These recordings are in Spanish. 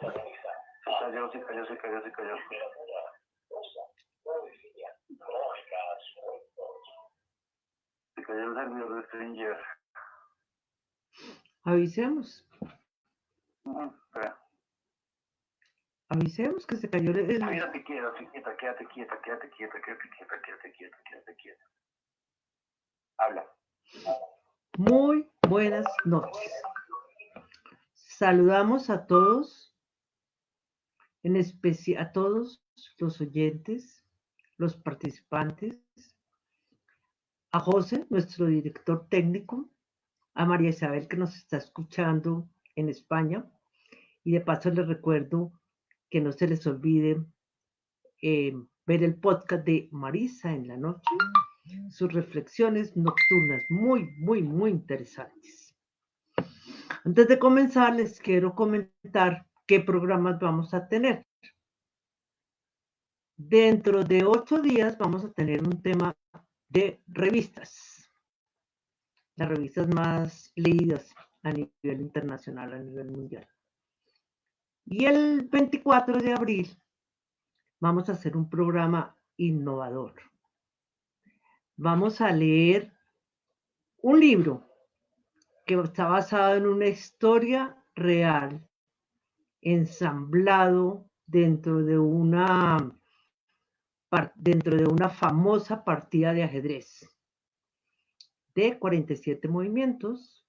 Se cayó. Se cayó el servidor de Stringer. Avisemos. Espera. Avisemos que se cayó el... Quédate quieta. Habla. Muy buenas noches. Saludamos a todos, en especial a todos los oyentes, los participantes, a José, nuestro director técnico, a María Isabel que nos está escuchando en España, y de paso les recuerdo que no se les olvide ver el podcast de Marisa en la noche, sus reflexiones nocturnas muy interesantes. Antes de comenzar, les quiero comentar qué programas vamos a tener. Dentro de 8 días vamos a tener un tema de revistas, las revistas más leídas a nivel internacional, a nivel mundial. Y el 24 de abril vamos a hacer un programa innovador. Vamos a leer un libro que está basado en una historia real, ensamblado dentro de una famosa partida de ajedrez de 47 movimientos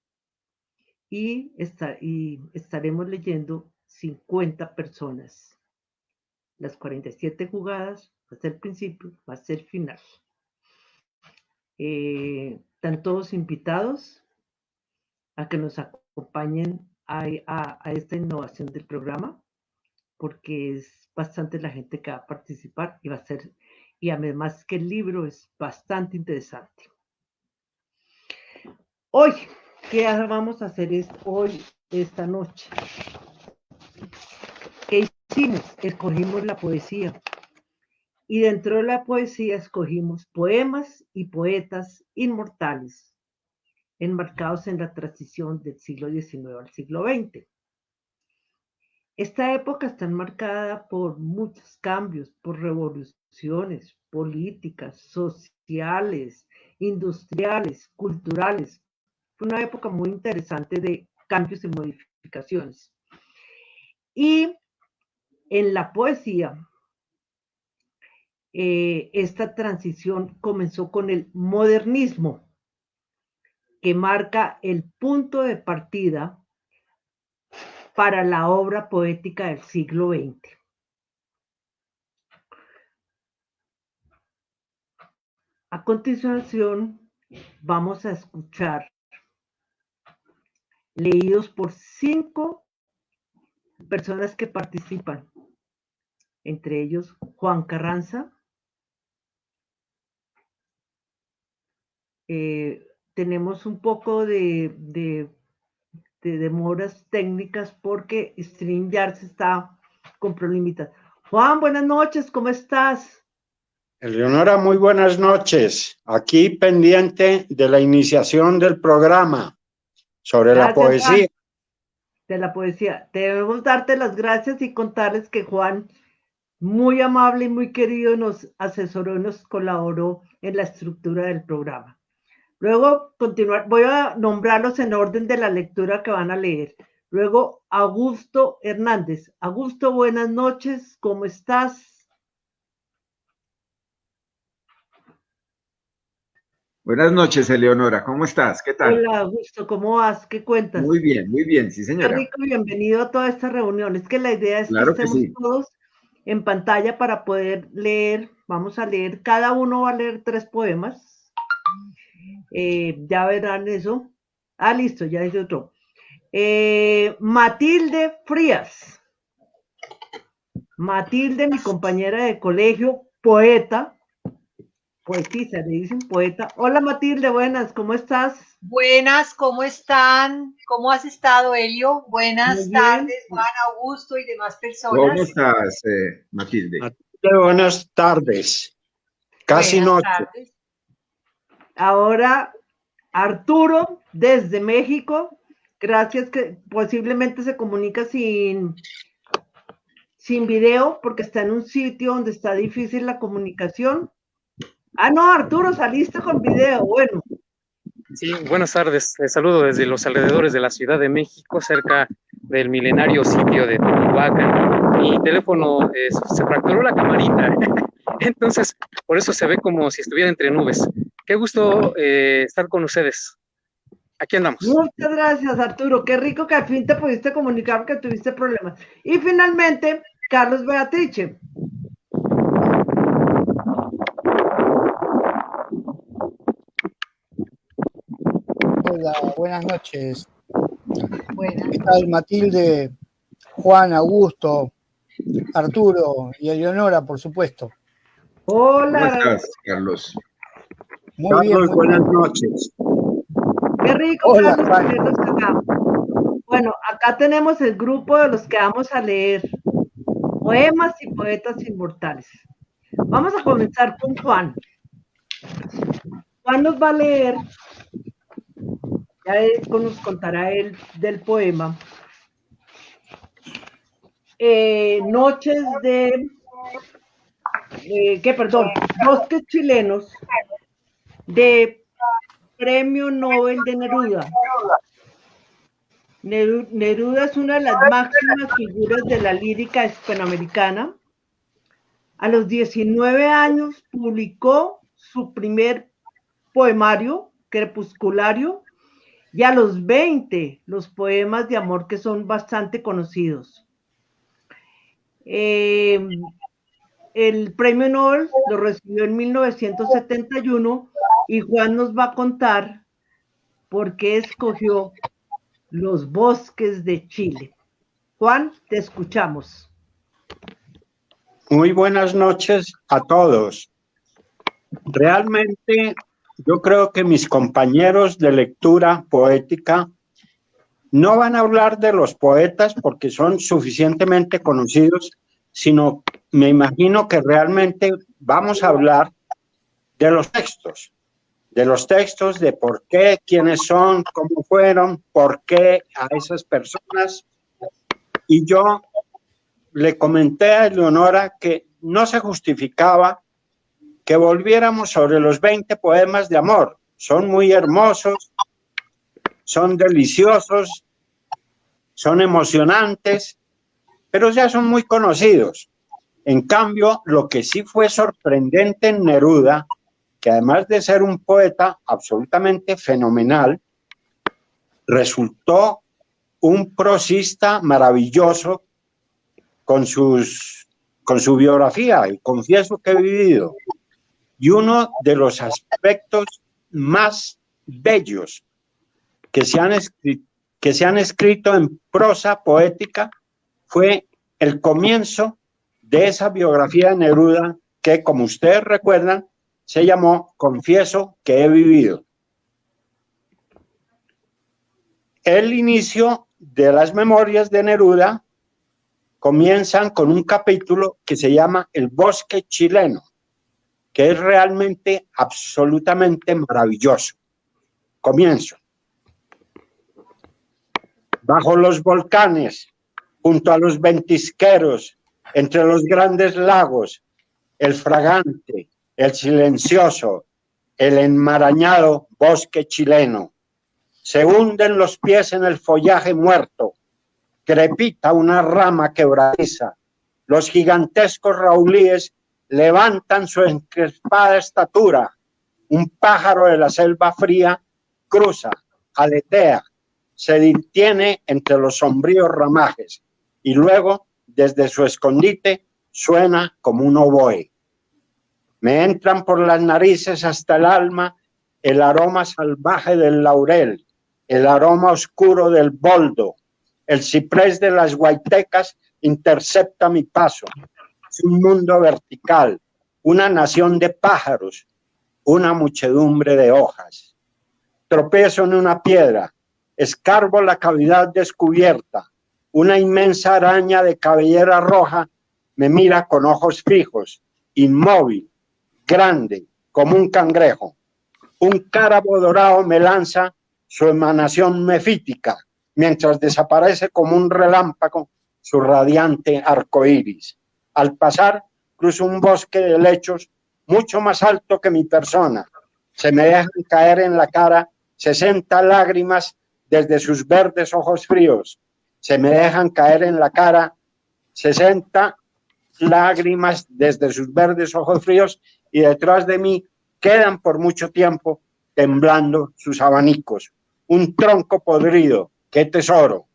y estaremos leyendo 50 personas. Las 47 jugadas va a ser el principio, va a ser el final. Están todos invitados a que nos acompañen a esta innovación del programa, porque es bastante la gente que va a participar y va a ser, y además que el libro es bastante interesante. Hoy, ¿qué vamos a hacer esta noche? ¿Qué hicimos? Escogimos la poesía. Y dentro de la poesía escogimos poemas y poetas inmortales, enmarcados en la transición del siglo XIX al siglo XX. Esta época está enmarcada por muchos cambios, por revoluciones políticas, sociales, industriales, culturales. Fue una época muy interesante de cambios y modificaciones. Y en la poesía, esta transición comenzó con el modernismo, que marca el punto de partida para la obra poética del siglo XX. A continuación, vamos a escuchar leídos por 5 personas que participan, entre ellos Juan Carranza. Tenemos un poco de demoras técnicas porque StreamYard está con problemitas. Juan, buenas noches, ¿cómo estás? Eleonora, muy buenas noches. Aquí pendiente de la iniciación del programa sobre la poesía. Juan, de la poesía. Debemos darte las gracias y contarles que Juan, muy amable y muy querido, nos asesoró y nos colaboró en la estructura del programa. Luego, voy a nombrarlos en orden de la lectura que van a leer. Luego, Augusto Hernández. Augusto, buenas noches, ¿cómo estás? Buenas noches, Eleonora, ¿cómo estás? ¿Qué tal? Hola, Augusto, ¿cómo vas? ¿Qué cuentas? Muy bien, sí, señora. Qué rico, bienvenido a toda esta reunión. Es que la idea es Claro que que estemos sí. todos en pantalla para poder leer. Vamos a leer, cada uno va a leer 3 poemas. Ya verán eso. Ah, listo, ya hice otro. Matilde Frías. Matilde, mi compañera de colegio, poeta, poetisa, le dicen poeta. Hola Matilde, buenas, ¿cómo estás? Buenas, ¿cómo están? ¿Cómo has estado, Elio? Buenas tardes, Juan, Augusto y demás personas. ¿Cómo estás, Matilde? Matilde, buenas tardes. Casi buenas noche. Tardes. Ahora, Arturo, desde México, gracias, que posiblemente se comunica sin sin video porque está en un sitio donde está difícil la comunicación. Ah, no, Arturo, saliste con video, bueno. Sí, buenas tardes. Les saludo desde los alrededores de la Ciudad de México, cerca del milenario sitio de Teotihuacán. Mi teléfono se fracturó la camarita, entonces por eso se ve como si estuviera entre nubes. Qué gusto estar con ustedes. Aquí andamos. Muchas gracias, Arturo. Qué rico que al fin te pudiste comunicar porque tuviste problemas. Y finalmente, Carlos Beatrice. Hola, buenas noches. Buenas. ¿Qué tal, Matilde, Juan, Augusto, Arturo y Eleonora, por supuesto? Hola. ¿Cómo estás, Carlos? Muy Carlos, bien. Muy buenas bien. noches. Qué rico, Hola, Carlos, Juan. tenerlos acá. Bueno, acá tenemos el grupo de los que vamos a leer poemas y poetas inmortales. Vamos a comenzar con Juan. Juan nos va a leer, ya nos contará él del poema, Noches de, Bosques Chilenos, de Premio Nobel de Neruda. Neruda es una de las máximas figuras de la lírica hispanoamericana. A los 19 años publicó su primer poemario, Crepusculario, y a los 20 los poemas de amor que son bastante conocidos. El premio Nobel lo recibió en 1971 y Juan nos va a contar por qué escogió Los Bosques de Chile. Juan, te escuchamos. Muy buenas noches a todos. Realmente yo creo que mis compañeros de lectura poética no van a hablar de los poetas porque son suficientemente conocidos, sino me imagino que realmente vamos a hablar de los textos, de por qué, quiénes son, cómo fueron, por qué a esas personas. Y yo le comenté a Eleonora que no se justificaba que volviéramos sobre los 20 poemas de amor. Son muy hermosos, son deliciosos, son emocionantes, pero ya son muy conocidos. En cambio, lo que sí fue sorprendente en Neruda, que además de ser un poeta absolutamente fenomenal, resultó un prosista maravilloso con su biografía, y confieso que he vivido. Y uno de los aspectos más bellos que se han escrito en prosa poética fue el comienzo de esa biografía de Neruda que, como ustedes recuerdan, se llamó Confieso que he vivido. El inicio de las memorias de Neruda comienzan con un capítulo que se llama El Bosque Chileno, que es realmente absolutamente maravilloso. Comienzo. Bajo los volcanes, junto a los ventisqueros, entre los grandes lagos, el fragante, el silencioso, el enmarañado bosque chileno. Se hunden los pies en el follaje muerto, crepita una rama quebradiza, los gigantescos raulíes levantan su encrespada estatura, un pájaro de la selva fría cruza, aletea, se detiene entre los sombríos ramajes y luego desde su escondite suena como un oboe. Me entran por las narices hasta el alma el aroma salvaje del laurel, el aroma oscuro del boldo, el ciprés de las guaitecas intercepta mi paso. Es un mundo vertical, una nación de pájaros, una muchedumbre de hojas. Tropezo en una piedra, escarbo la cavidad descubierta, una inmensa araña de cabellera roja me mira con ojos fijos, inmóvil, grande, como un cangrejo. Un cárabo dorado me lanza su emanación mefítica, mientras desaparece como un relámpago, su radiante arco iris. Al pasar, cruzo un bosque de helechos mucho más alto que mi persona. Se me dejan caer en la cara 60 lágrimas desde sus verdes ojos fríos. Se me dejan caer en la cara 60 lágrimas desde sus verdes ojos fríos y detrás de mí quedan por mucho tiempo temblando sus abanicos. Un tronco podrido, qué tesoro.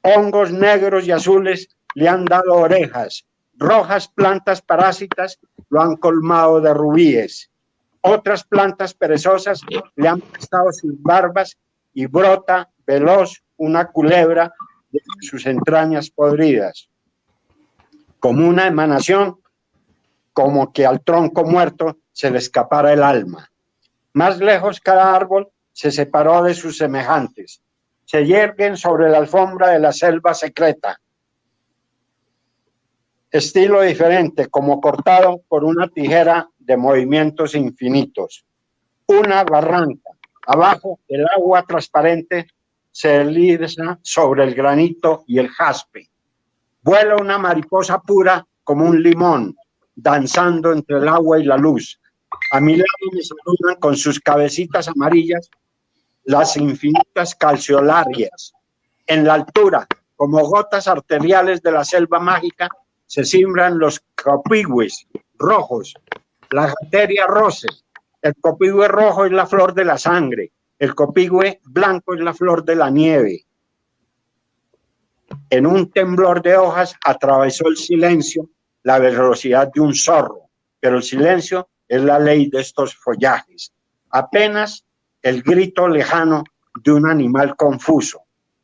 Hongos negros y azules le han dado orejas. Rojas plantas parásitas lo han colmado de rubíes. Otras plantas perezosas le han prestado sus barbas y brota veloz una culebra de sus entrañas podridas. Como una emanación, como que al tronco muerto se le escapara el alma. Más lejos cada árbol se separó de sus semejantes. Se yerguen sobre la alfombra de la selva secreta. Estilo diferente, como cortado por una tijera de movimientos infinitos. Una barranca. Abajo, el agua transparente se desliza sobre el granito y el jaspe. Vuela una mariposa pura como un limón, danzando entre el agua y la luz. A mi lado me saludan con sus cabecitas amarillas las infinitas calceolarias. En la altura, como gotas arteriales de la selva mágica, se simbran los copigües rojos, la arteria rosa. El copigüe rojo es la flor de la sangre, el copigüe blanco es la flor de la nieve. En un temblor de hojas atravesó el silencio la velocidad de un zorro, pero el silencio es la ley de estos follajes. Apenas el grito lejano de un animal confuso,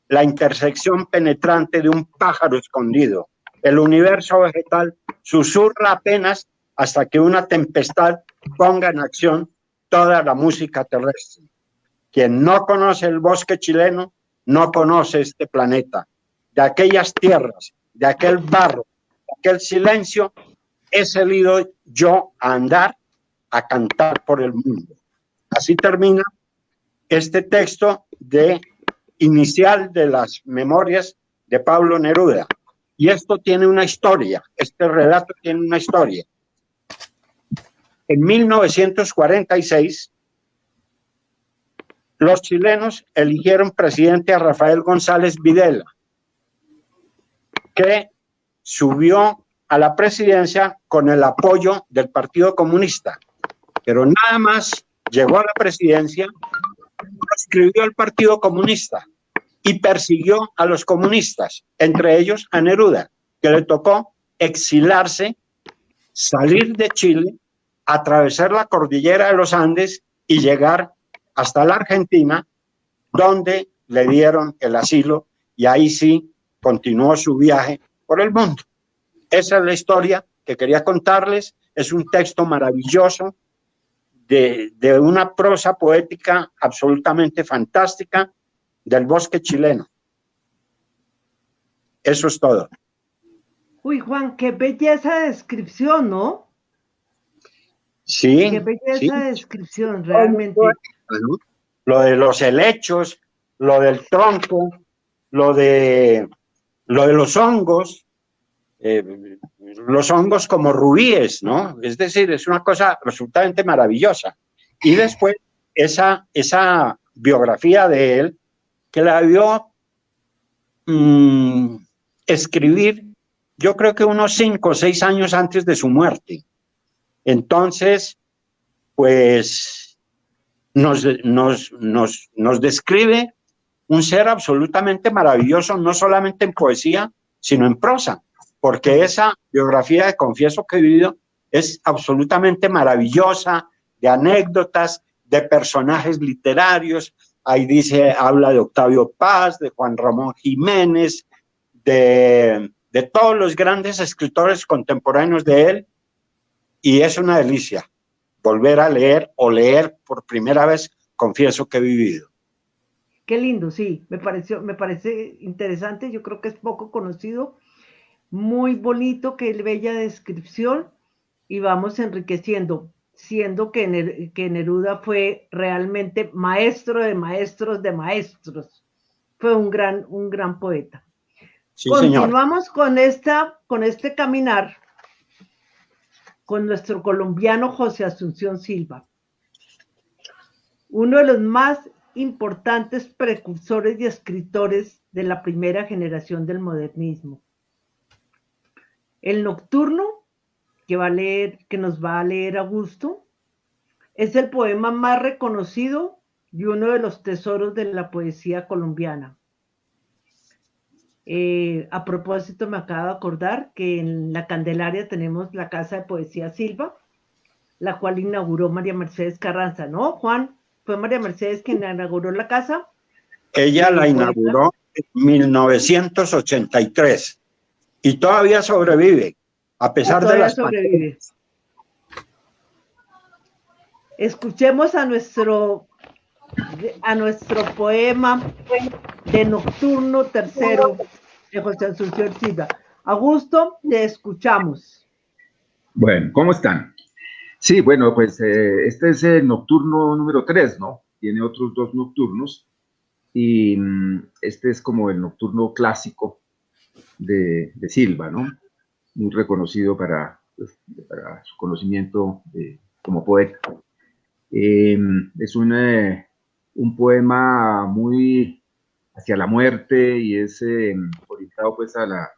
la intersección penetrante de un pájaro escondido. El universo vegetal susurra apenas hasta que una tempestad ponga en acción toda la música terrestre. Quien no conoce el bosque chileno, no conoce este planeta. De aquellas tierras, de aquel barro, de aquel silencio, he salido yo a andar, a cantar por el mundo. Así termina este texto inicial de las memorias de Pablo Neruda. Y esto tiene una historia, este relato tiene una historia. En 1946, los chilenos eligieron presidente a Rafael González Videla, que subió a la presidencia con el apoyo del Partido Comunista. Pero nada más llegó a la presidencia, escribió al Partido Comunista y persiguió a los comunistas, entre ellos a Neruda, que le tocó exilarse, salir de Chile, atravesar la cordillera de los Andes y llegar hasta la Argentina, donde le dieron el asilo y ahí sí continuó su viaje por el mundo. Esa es la historia que quería contarles. Es un texto maravilloso de una prosa poética absolutamente fantástica del bosque chileno. Eso es todo. Uy, Juan, qué belleza de descripción, ¿no? Sí. Qué belleza sí. de descripción, realmente. Bueno, lo de los helechos, lo del tronco, lo de los hongos como rubíes, ¿no? Es decir, es una cosa absolutamente maravillosa. Y después esa biografía de él, que la vio escribir, yo creo que unos 5 o 6 años antes de su muerte. Entonces, pues nos describe un ser absolutamente maravilloso, no solamente en poesía, sino en prosa, porque esa biografía de Confieso que he vivido es absolutamente maravillosa, de anécdotas, de personajes literarios. Ahí habla de Octavio Paz, de Juan Ramón Jiménez, de todos los grandes escritores contemporáneos de él, y es una delicia volver a leer o leer por primera vez Confieso que he vivido. Qué lindo, sí, me parece interesante, yo creo que es poco conocido, muy bonito, qué bella descripción, y vamos enriqueciendo, siendo que Neruda fue realmente maestro de maestros de maestros, fue un gran poeta. Sí, señor. Continuamos con este caminar con nuestro colombiano José Asunción Silva, uno de los más importantes precursores y escritores de la primera generación del modernismo. El nocturno que nos va a leer Augusto es el poema más reconocido y uno de los tesoros de la poesía colombiana. A propósito, me acabo de acordar que en la Candelaria tenemos la Casa de Poesía Silva, la cual inauguró María Mercedes Carranza, ¿no, Juan? ¿Fue María Mercedes quien inauguró la casa? Ella la inauguró en 1983 y todavía sobrevive, a pesar de las sobrevive. Escuchemos a nuestro poema de Nocturno Tercero de José Asunción Silva. Augusto, te escuchamos. Bueno, ¿cómo están? Sí, bueno, pues este es el nocturno número 3, ¿no? Tiene otros 2 nocturnos y este es como el nocturno clásico de Silva, ¿no? Muy reconocido para su conocimiento como poeta. Es un poema muy hacia la muerte y es orientado pues a la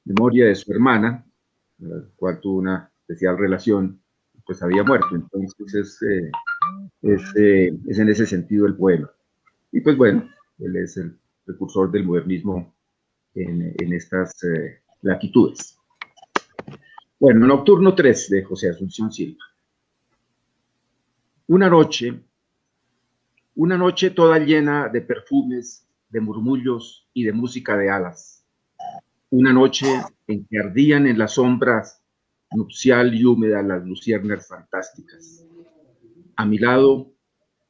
memoria de su hermana, la cual tuvo una especial relación, pues había muerto. Entonces es en ese sentido el poema. Y pues bueno, él es el precursor del modernismo en estas latitudes. Bueno, Nocturno 3 de José Asunción Silva. Una noche toda llena de perfumes, de murmullos y de música de alas. Una noche en que ardían en las sombras nupcial y húmeda las luciernas fantásticas. A mi lado,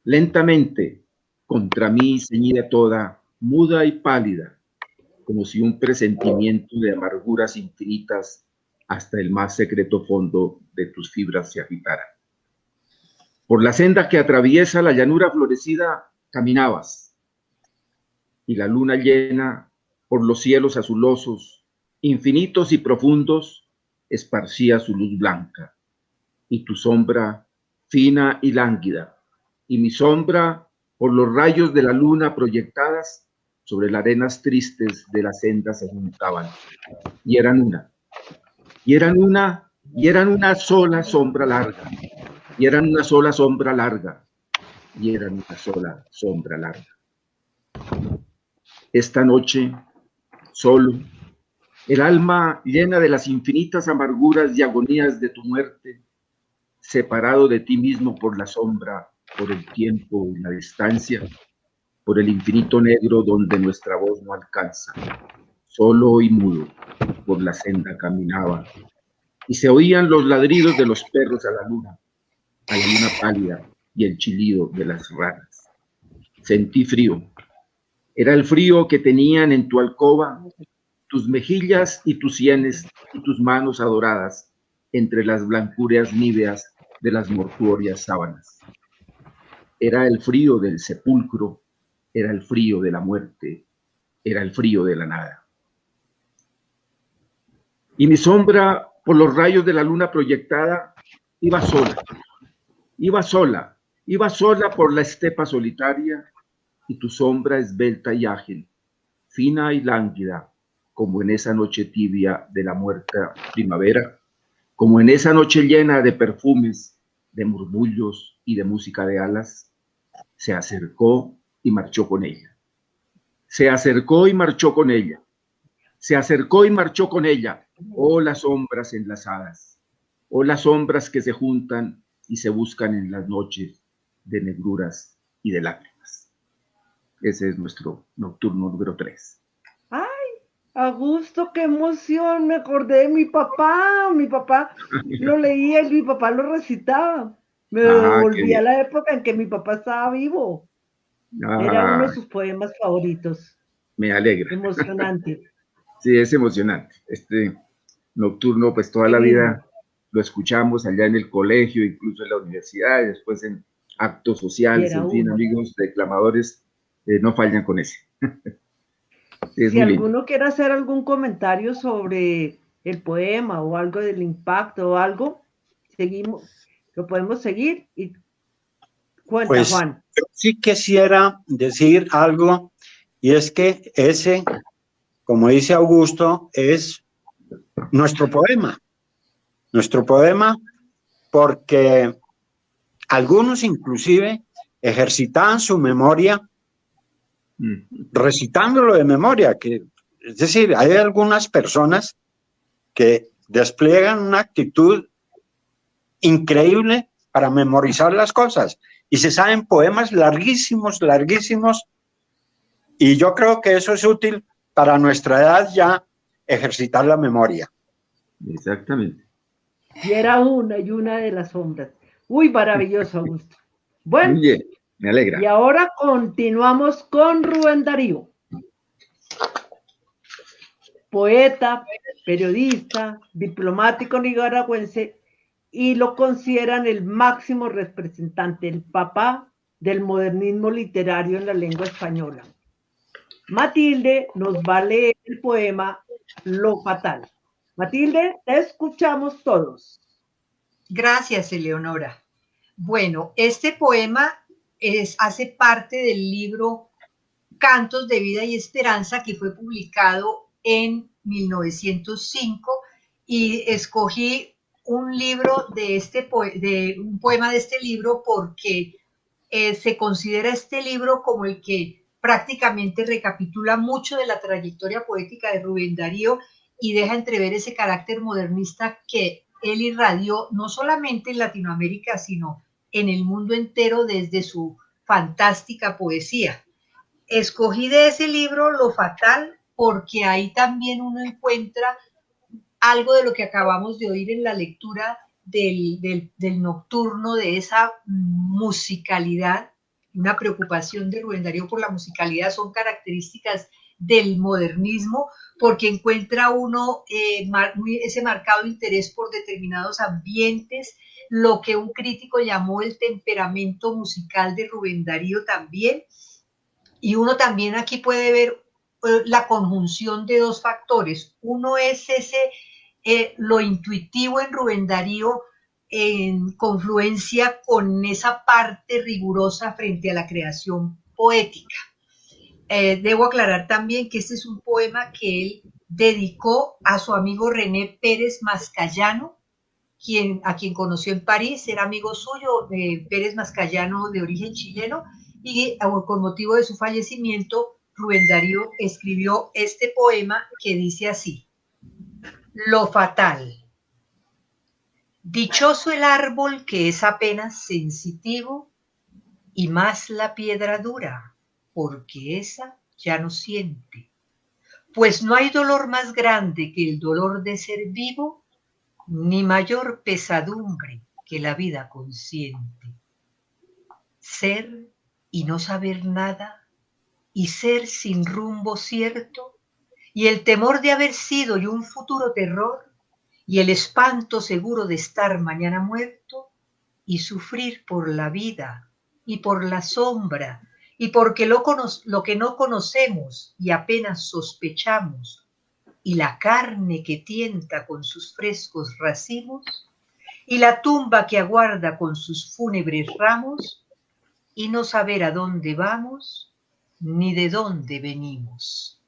lentamente, contra mí ceñida toda, muda y pálida, como si un presentimiento de amarguras infinitas hasta el más secreto fondo de tus fibras se agitara. Por la senda que atraviesa la llanura florecida caminabas, y la luna llena por los cielos azulosos, infinitos y profundos, esparcía su luz blanca, y tu sombra fina y lánguida, y mi sombra por los rayos de la luna proyectadas sobre las arenas tristes de la senda se juntaban, y eran una sola sombra larga, y eran una sola sombra larga, y eran una sola sombra larga. Esta noche, solo, el alma llena de las infinitas amarguras y agonías de tu muerte, separado de ti mismo por la sombra, por el tiempo y la distancia, por el infinito negro donde nuestra voz no alcanza, solo y mudo, por la senda caminaba, y se oían los ladridos de los perros a la luna pálida y el chillido de las ranas. Sentí frío. Era el frío que tenían en tu alcoba tus mejillas y tus sienes y tus manos adoradas entre las blancuras níveas de las mortuorias sábanas. Era el frío del sepulcro, era el frío de la muerte, era el frío de la nada. Y mi sombra, por los rayos de la luna proyectada, iba sola por la estepa solitaria, y tu sombra esbelta y ágil, fina y lánguida, como en esa noche tibia de la muerta primavera, como en esa noche llena de perfumes, de murmullos y de música de alas, se acercó y marchó con ella. Se acercó y marchó con ella. Se acercó y marchó con ella. Oh, las sombras enlazadas. Oh, las sombras que se juntan y se buscan en las noches de negruras y de lágrimas. Ese es nuestro nocturno número 3. ¡Ay, Augusto, qué emoción! Me acordé de mi papá. Mi papá lo leía y mi papá lo recitaba. Me devolví a la época en que mi papá estaba vivo. Era uno de sus poemas favoritos. Me alegra. Emocionante. Sí, es emocionante. Este nocturno, pues toda la vida lo escuchamos allá en el colegio, incluso en la universidad, y después en actos sociales, en fin, amigos declamadores, no fallan con ese. Es Si muy lindo. alguno quiere hacer algún comentario sobre el poema o algo del impacto o algo, seguimos, lo podemos seguir y cuenta, Pues Juan. yo sí quisiera decir algo, y es que ese, como dice Augusto, es nuestro poema porque algunos inclusive ejercitaban su memoria recitándolo de memoria, es decir, hay algunas personas que despliegan una actitud increíble para memorizar las cosas y se saben poemas larguísimos, larguísimos, y yo creo que eso es útil para nuestra edad ya, ejercitar la memoria. Exactamente. Y era una y una de las sombras. Uy, maravilloso, Augusto. Bueno, Muy bien, me y alegra. ahora continuamos con Rubén Darío. Poeta, periodista, diplomático nicaragüense, y lo consideran el máximo representante, el papá del modernismo literario en la lengua española. Matilde nos va a leer el poema Lo Fatal. Matilde, te escuchamos todos. Gracias, Eleonora. Bueno, este poema hace parte del libro Cantos de Vida y Esperanza, que fue publicado en 1905, y escogí un libro un poema de este libro porque se considera este libro como el que prácticamente recapitula mucho de la trayectoria poética de Rubén Darío y deja entrever ese carácter modernista que él irradió no solamente en Latinoamérica, sino en el mundo entero desde su fantástica poesía. Escogí de ese libro Lo Fatal porque ahí también uno encuentra algo de lo que acabamos de oír en la lectura del nocturno, de esa musicalidad, una preocupación de Rubén Darío por la musicalidad, son características del modernismo, porque encuentra uno ese marcado interés por determinados ambientes, lo que un crítico llamó el temperamento musical de Rubén Darío también, y uno también aquí puede ver la conjunción de dos factores. Uno es lo intuitivo en Rubén Darío en confluencia con esa parte rigurosa frente a la creación poética. Debo aclarar también que este es un poema que él dedicó a su amigo René Pérez Mascayano, a quien conoció en París, era amigo suyo, Pérez Mascayano, de origen chileno, y con motivo de su fallecimiento, Rubén Darío escribió este poema que dice así: Lo fatal. Dichoso el árbol que es apenas sensitivo, y más la piedra dura, porque esa ya no siente. Pues no hay dolor más grande que el dolor de ser vivo, ni mayor pesadumbre que la vida consciente. Ser y no saber nada, y ser sin rumbo cierto, y el temor de haber sido y un futuro terror, y el espanto seguro de estar mañana muerto, y sufrir por la vida y por la sombra, y porque lo que no conocemos y apenas sospechamos, y la carne que tienta con sus frescos racimos, y la tumba que aguarda con sus fúnebres ramos, y no saber a dónde vamos ni de dónde venimos.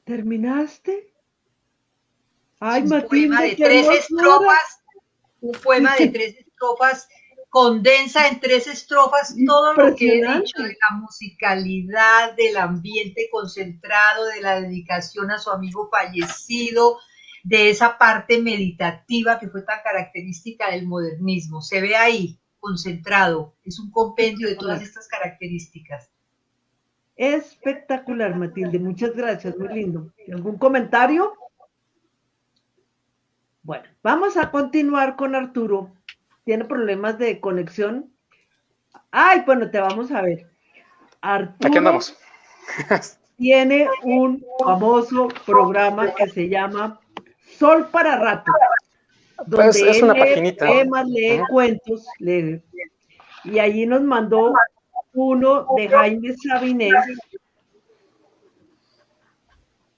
¿Terminaste? Ay, Un Matilde, poema de qué 3 hermosura. estrofas, un poema de 3 estrofas, condensa en 3 estrofas todo lo que he dicho de la musicalidad, del ambiente concentrado, de la dedicación a su amigo fallecido, de esa parte meditativa que fue tan característica del modernismo. Se ve ahí, concentrado, es un compendio de todas estas características. Espectacular, Matilde, muchas gracias, muy lindo. ¿Algún comentario? Bueno, vamos a continuar con Arturo. Tiene problemas de conexión. Ay, bueno, te vamos a ver. Arturo Aquí andamos. Tiene un famoso programa que se llama Sol para Rato, donde Pues es él una lee paginita. poemas, lee cuentos, lee, y allí nos mandó uno de Jaime Sabinés,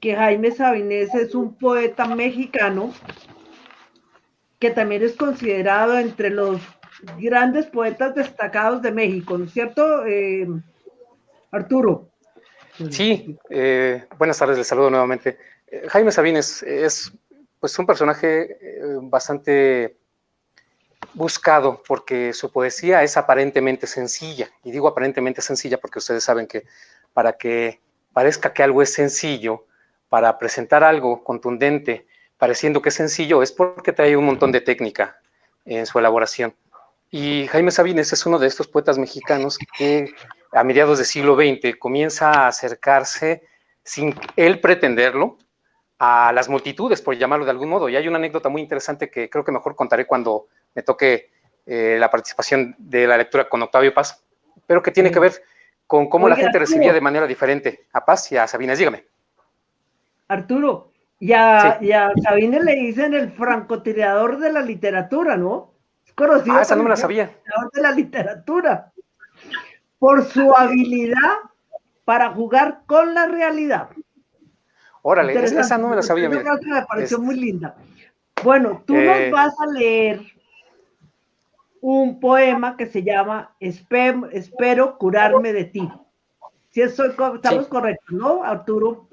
que Jaime Sabinés es un poeta mexicano que también es considerado entre los grandes poetas destacados de México, ¿no es cierto, Arturo? Sí, buenas tardes, les saludo nuevamente. Jaime Sabines es pues un personaje bastante buscado porque su poesía es aparentemente sencilla, y digo aparentemente sencilla porque ustedes saben que para que parezca que algo es sencillo, para presentar algo contundente, pareciendo que es sencillo, es porque trae un montón de técnica en su elaboración. Y Jaime Sabines es uno de estos poetas mexicanos que a mediados del siglo XX comienza a acercarse, sin él pretenderlo, a las multitudes, por llamarlo de algún modo. Y hay una anécdota muy interesante que creo que mejor contaré cuando me toque la participación de la lectura con Octavio Paz, pero que tiene que ver con cómo la gente recibía de manera diferente a Paz y a Sabines. Dígame. Arturo, y a Sabines le dicen el francotirador de la literatura, ¿no? Es conocido esa no me la como el sabía. francotirador de la literatura, por su habilidad para jugar con la realidad. Órale, esa no me la sabía. Esa frase me pareció muy linda. Bueno, tú nos vas a leer un poema que se llama Espero curarme de ti. Si estamos correctos, ¿no, Arturo?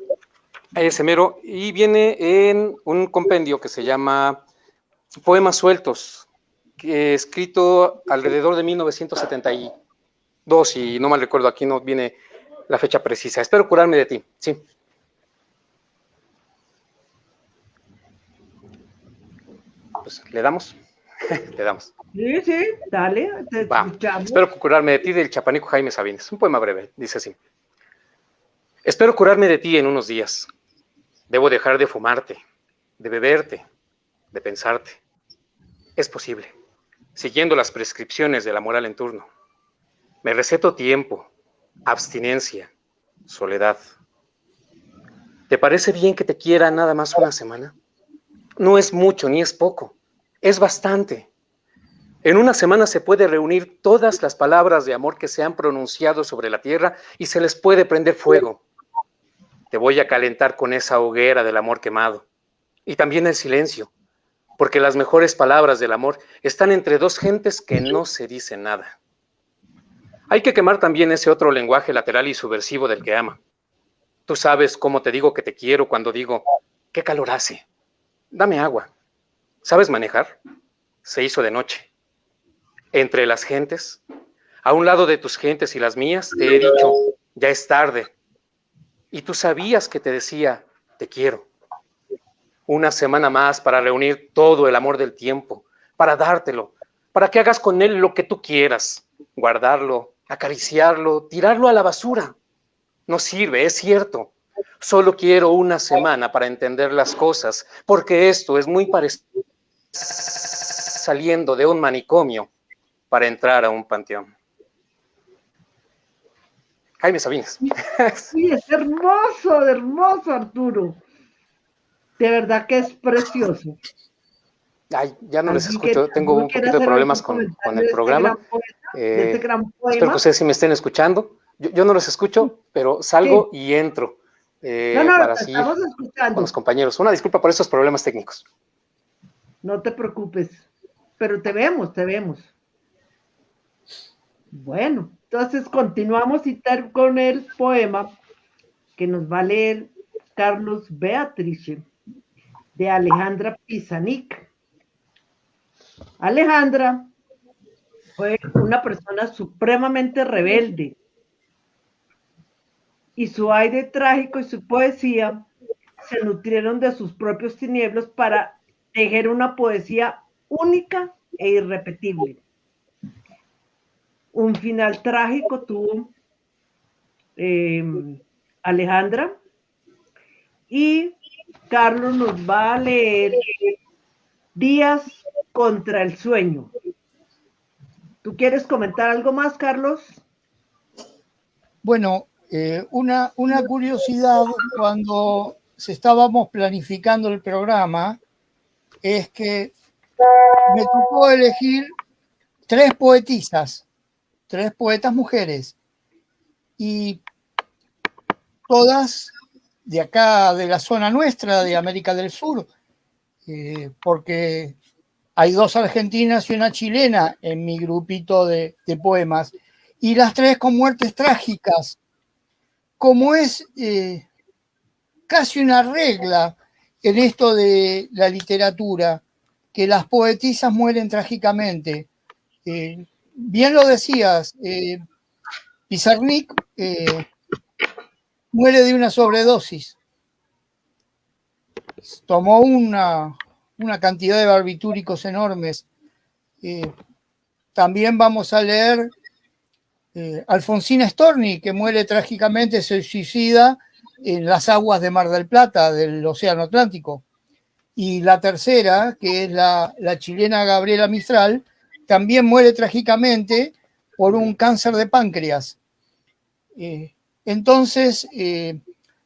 Ese mero, y viene en un compendio que se llama Poemas Sueltos, que escrito alrededor de 1972, y no mal recuerdo, aquí no viene la fecha precisa. Espero curarme de ti, sí. Pues, ¿le damos? Le damos. Sí, sí, dale, te escuchamos. Espero curarme de ti, del chapaneco Jaime Sabines. Un poema breve, dice así. Espero curarme de ti en unos días. Debo dejar de fumarte, de beberte, de pensarte. Es posible, siguiendo las prescripciones de la moral en turno. Me receto tiempo, abstinencia, soledad. ¿Te parece bien que te quiera nada más una semana? No es mucho ni es poco, es bastante. En una semana se puede reunir todas las palabras de amor que se han pronunciado sobre la tierra y se les puede prender fuego. Te voy a calentar con esa hoguera del amor quemado. Y también el silencio, porque las mejores palabras del amor están entre dos gentes que no se dicen nada. Hay que quemar también ese otro lenguaje lateral y subversivo del que ama. Tú sabes cómo te digo que te quiero cuando digo, ¿qué calor hace? Dame agua. ¿Sabes manejar? Se hizo de noche. Entre las gentes, a un lado de tus gentes y las mías, te he dicho, ya es tarde. Y tú sabías que te decía, te quiero. Una semana más para reunir todo el amor del tiempo, para dártelo, para que hagas con él lo que tú quieras, guardarlo, acariciarlo, tirarlo a la basura. No sirve, es cierto. Solo quiero una semana para entender las cosas, porque esto es muy parecido saliendo de un manicomio para entrar a un panteón. Jaime Sabines. Sí, es hermoso, Arturo. De verdad que es precioso. Ay, ya no les escucho, tengo un poquito de problemas con el programa. Espero que ustedes sí me estén escuchando. Yo no los escucho, pero salgo y entro para seguir con los compañeros. Una disculpa por esos problemas técnicos. No te preocupes, pero te vemos. Bueno, entonces continuamos con el poema que nos va a leer Carlos Beatrice, de Alejandra Pizanic. Alejandra fue una persona supremamente rebelde, y su aire trágico y su poesía se nutrieron de sus propios tinieblos para tejer una poesía única e irrepetible. Un final trágico tuvo Alejandra, y Carlos nos va a leer Días contra el sueño. ¿Tú quieres comentar algo más, Carlos? Bueno, una curiosidad cuando estábamos planificando el programa es que me tocó elegir 3 poetisas, 3 poetas mujeres, y todas de acá, de la zona nuestra, de América del Sur, porque hay 2 argentinas y una chilena en mi grupito de poemas, y las 3 con muertes trágicas, como es casi una regla en esto de la literatura, que las poetisas mueren trágicamente. Bien lo decías, Pizarnik muere de una sobredosis. Tomó una cantidad de barbitúricos enormes. También vamos a leer Alfonsina Storni, que muere trágicamente, se suicida en las aguas de Mar del Plata, del Océano Atlántico. Y la tercera, que es la chilena Gabriela Mistral, también muere trágicamente por un cáncer de páncreas. Entonces,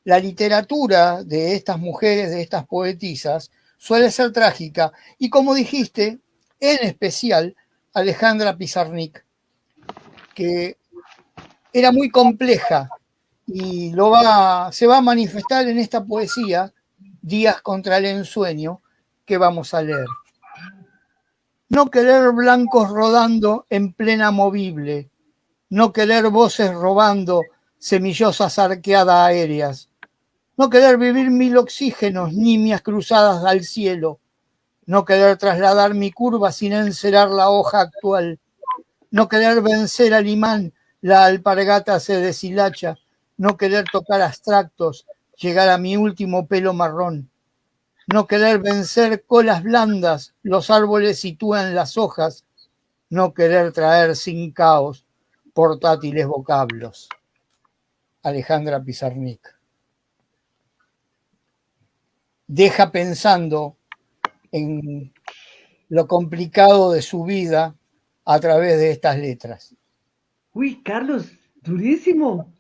la literatura de estas mujeres, de estas poetisas, suele ser trágica. Y como dijiste, en especial Alejandra Pizarnik, que era muy compleja y se va a manifestar en esta poesía, Días contra el ensueño, que vamos a leer. No querer blancos rodando en plena movible, no querer voces robando semillosas arqueadas aéreas, no querer vivir 1000 oxígenos, nimias cruzadas al cielo, no querer trasladar mi curva sin encerar la hoja actual, no querer vencer al imán, la alpargata se deshilacha, no querer tocar abstractos, llegar a mi último pelo marrón, no querer vencer colas blandas, los árboles sitúan las hojas, no querer traer sin caos portátiles vocablos. Alejandra Pizarnik. Deja pensando en lo complicado de su vida a través de estas letras. Uy, Carlos, durísimo.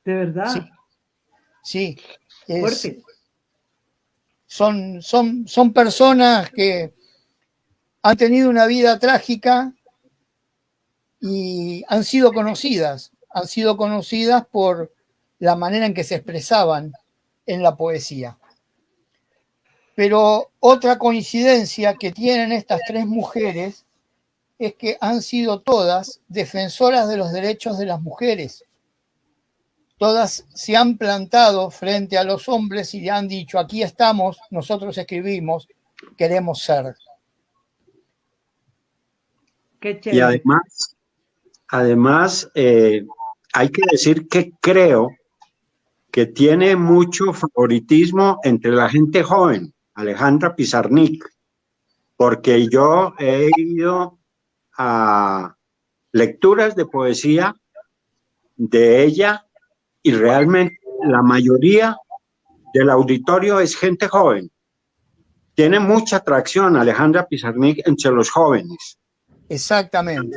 De verdad. Sí. Fuerte. Son personas que han tenido una vida trágica y han sido conocidas por la manera en que se expresaban en la poesía. Pero otra coincidencia que tienen estas 3 mujeres es que han sido todas defensoras de los derechos de las mujeres. Todas se han plantado frente a los hombres y le han dicho, aquí estamos, nosotros escribimos, queremos ser. Qué Y además hay que decir que creo que tiene mucho favoritismo entre la gente joven, Alejandra Pizarnik, porque yo he ido a lecturas de poesía de ella y realmente la mayoría del auditorio es gente joven. Tiene mucha atracción Alejandra Pizarnik entre los jóvenes. Exactamente.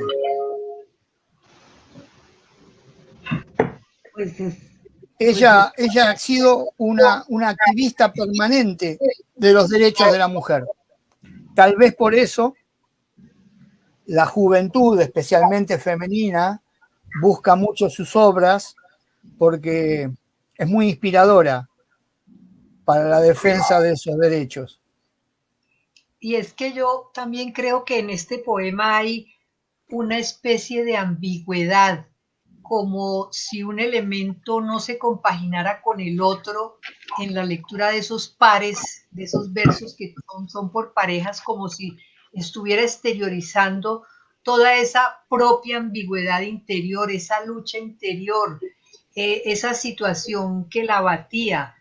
Pues Ella ha sido una activista permanente de los derechos de la mujer. Tal vez por eso la juventud, especialmente femenina, busca mucho sus obras porque es muy inspiradora para la defensa de esos derechos. Y es que yo también creo que en este poema hay una especie de ambigüedad, como si un elemento no se compaginara con el otro en la lectura de esos pares, de esos versos que son por parejas, como si estuviera exteriorizando toda esa propia ambigüedad interior, esa lucha interior, esa situación que la abatía,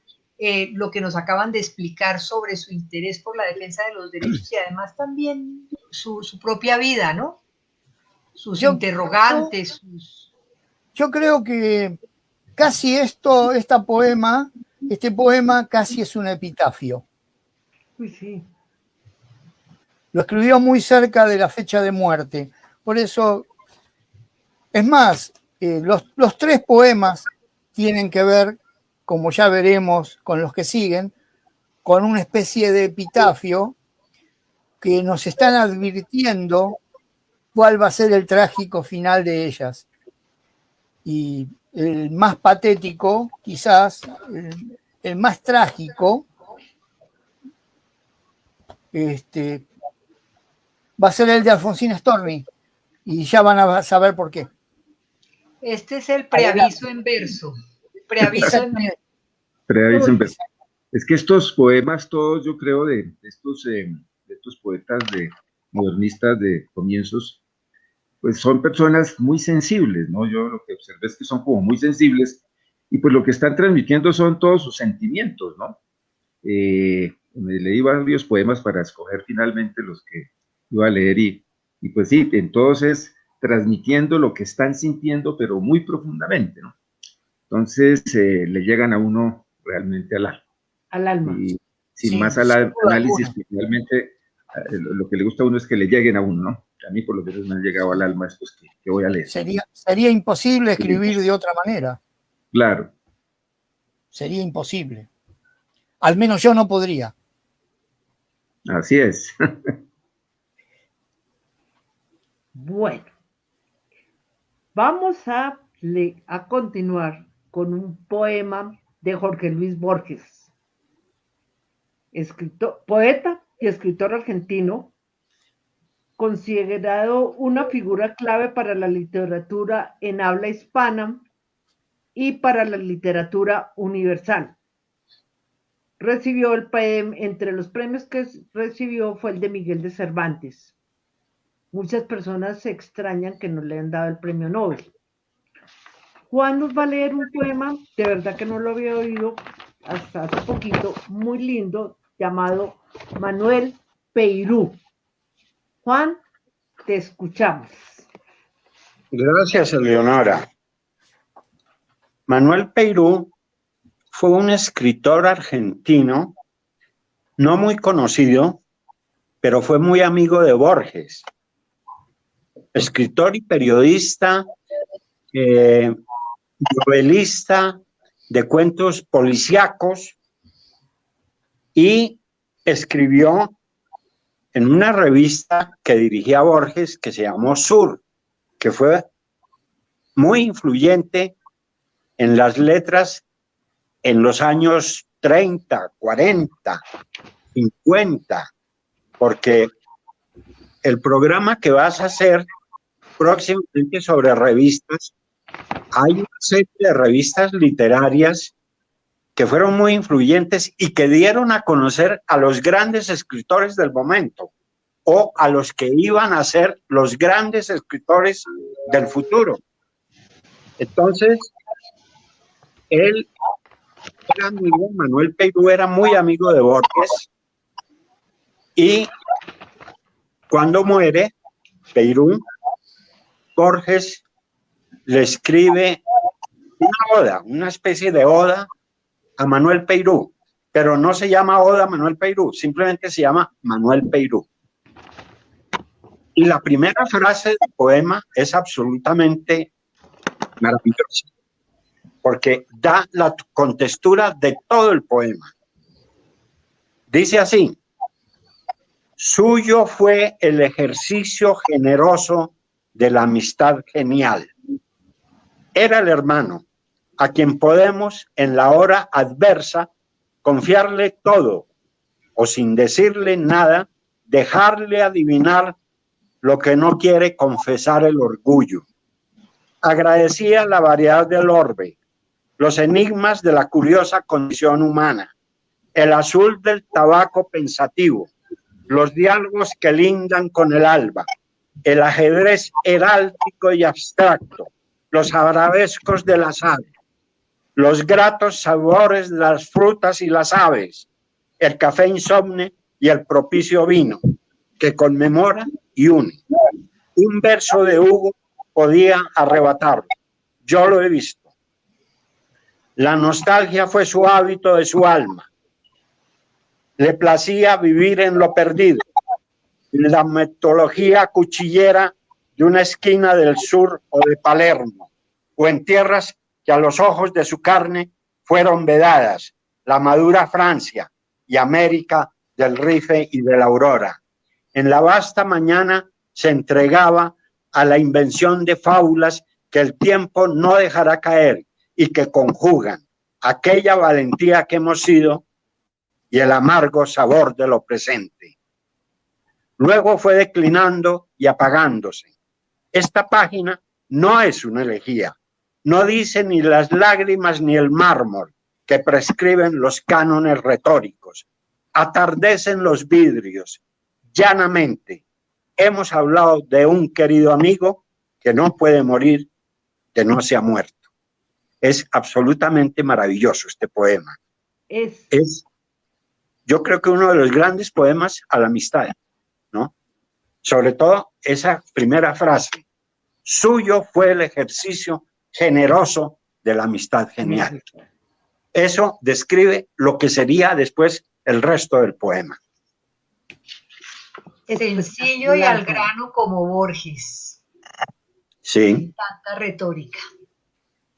lo que nos acaban de explicar sobre su interés por la defensa de los derechos y además también su propia vida, ¿no? Sus interrogantes, Yo creo que casi este poema casi es un epitafio. Uy, sí. Lo escribió muy cerca de la fecha de muerte. Por eso, es más, los 3 poemas tienen que ver, como ya veremos con los que siguen, con una especie de epitafio que nos están advirtiendo cuál va a ser el trágico final de ellas. y el más patético, quizás, el más trágico, va a ser el de Alfonsina Storni, y ya van a saber por qué. Este es el preaviso en verso. Preaviso en verso. Preaviso en verso. Es que estos poemas, todos, yo creo, de estos poetas modernistas de comienzos, pues son personas muy sensibles, ¿no? Yo lo que observé es que son como muy sensibles, y pues lo que están transmitiendo son todos sus sentimientos, ¿no? Me leí varios poemas para escoger finalmente los que iba a leer, y pues sí, entonces transmitiendo lo que están sintiendo, pero muy profundamente, ¿no? Entonces le llegan a uno realmente al alma. Al alma. Y sin Sí, más análisis, finalmente lo que le gusta a uno es que le lleguen a uno, ¿no? A mí por lo menos me han llegado al alma estos que voy a leer. Sería imposible escribir de otra manera. Claro. Sería imposible. Al menos yo no podría. Así es. Bueno, vamos a continuar con un poema de Jorge Luis Borges, poeta y escritor argentino, considerado una figura clave para la literatura en habla hispana y para la literatura universal. Recibió entre los premios que recibió fue el de Miguel de Cervantes. Muchas personas se extrañan que no le han dado el premio Nobel. Juan nos va a leer un poema, de verdad que no lo había oído hasta hace poquito, muy lindo, llamado Manuel Peirú. Juan, te escuchamos. Gracias, Eleonora. Manuel Peirú fue un escritor argentino no muy conocido, pero fue muy amigo de Borges. Escritor y periodista, novelista de cuentos policíacos, y escribió en una revista que dirigía Borges que se llamó Sur, que fue muy influyente en las letras en los años 30, 40, 50, porque el programa que vas a hacer próximamente sobre revistas, hay una serie de revistas literarias que fueron muy influyentes y que dieron a conocer a los grandes escritores del momento o a los que iban a ser los grandes escritores del futuro. Entonces, él era amigo, Manuel Peirú era muy amigo de Borges, y cuando muere Peirú, Borges le escribe una oda, una especie de oda a Manuel Peirú, pero no se llama Oda a Manuel Peirú, simplemente se llama Manuel Peirú. Y la primera frase del poema es absolutamente maravillosa, porque da la contextura de todo el poema. Dice así: suyo fue el ejercicio generoso de la amistad genial. Era el hermano a quien podemos en la hora adversa confiarle todo, o sin decirle nada, dejarle adivinar lo que no quiere confesar el orgullo. Agradecía la variedad del orbe, los enigmas de la curiosa condición humana, el azul del tabaco pensativo, los diálogos que lindan con el alba, el ajedrez heráldico y abstracto, los arabescos del azar, los gratos sabores de las frutas y las aves, el café insomne y el propicio vino, que conmemora y une. Un verso de Hugo podía arrebatarlo. Yo lo he visto. La nostalgia fue su hábito de su alma. Le placía vivir en lo perdido, en la metodología cuchillera de una esquina del sur o de Palermo, o en tierras que a los ojos de su carne fueron vedadas, la madura Francia y América del Rife y de la Aurora. En la vasta mañana se entregaba a la invención de fábulas que el tiempo no dejará caer y que conjugan aquella valentía que hemos sido y el amargo sabor de lo presente. Luego fue declinando y apagándose. Esta página no es una elegía, no dice ni las lágrimas ni el mármol que prescriben los cánones retóricos. Atardecen los vidrios, llanamente. Hemos hablado de un querido amigo que no puede morir, que no se ha muerto. Es absolutamente maravilloso este poema. Es, yo creo que uno de los grandes poemas a la amistad, ¿no? Sobre todo esa primera frase. Suyo fue el ejercicio generoso de la amistad genial. Eso describe lo que sería después el resto del poema. Sencillo y al grano como Borges. Sí. Sin tanta retórica.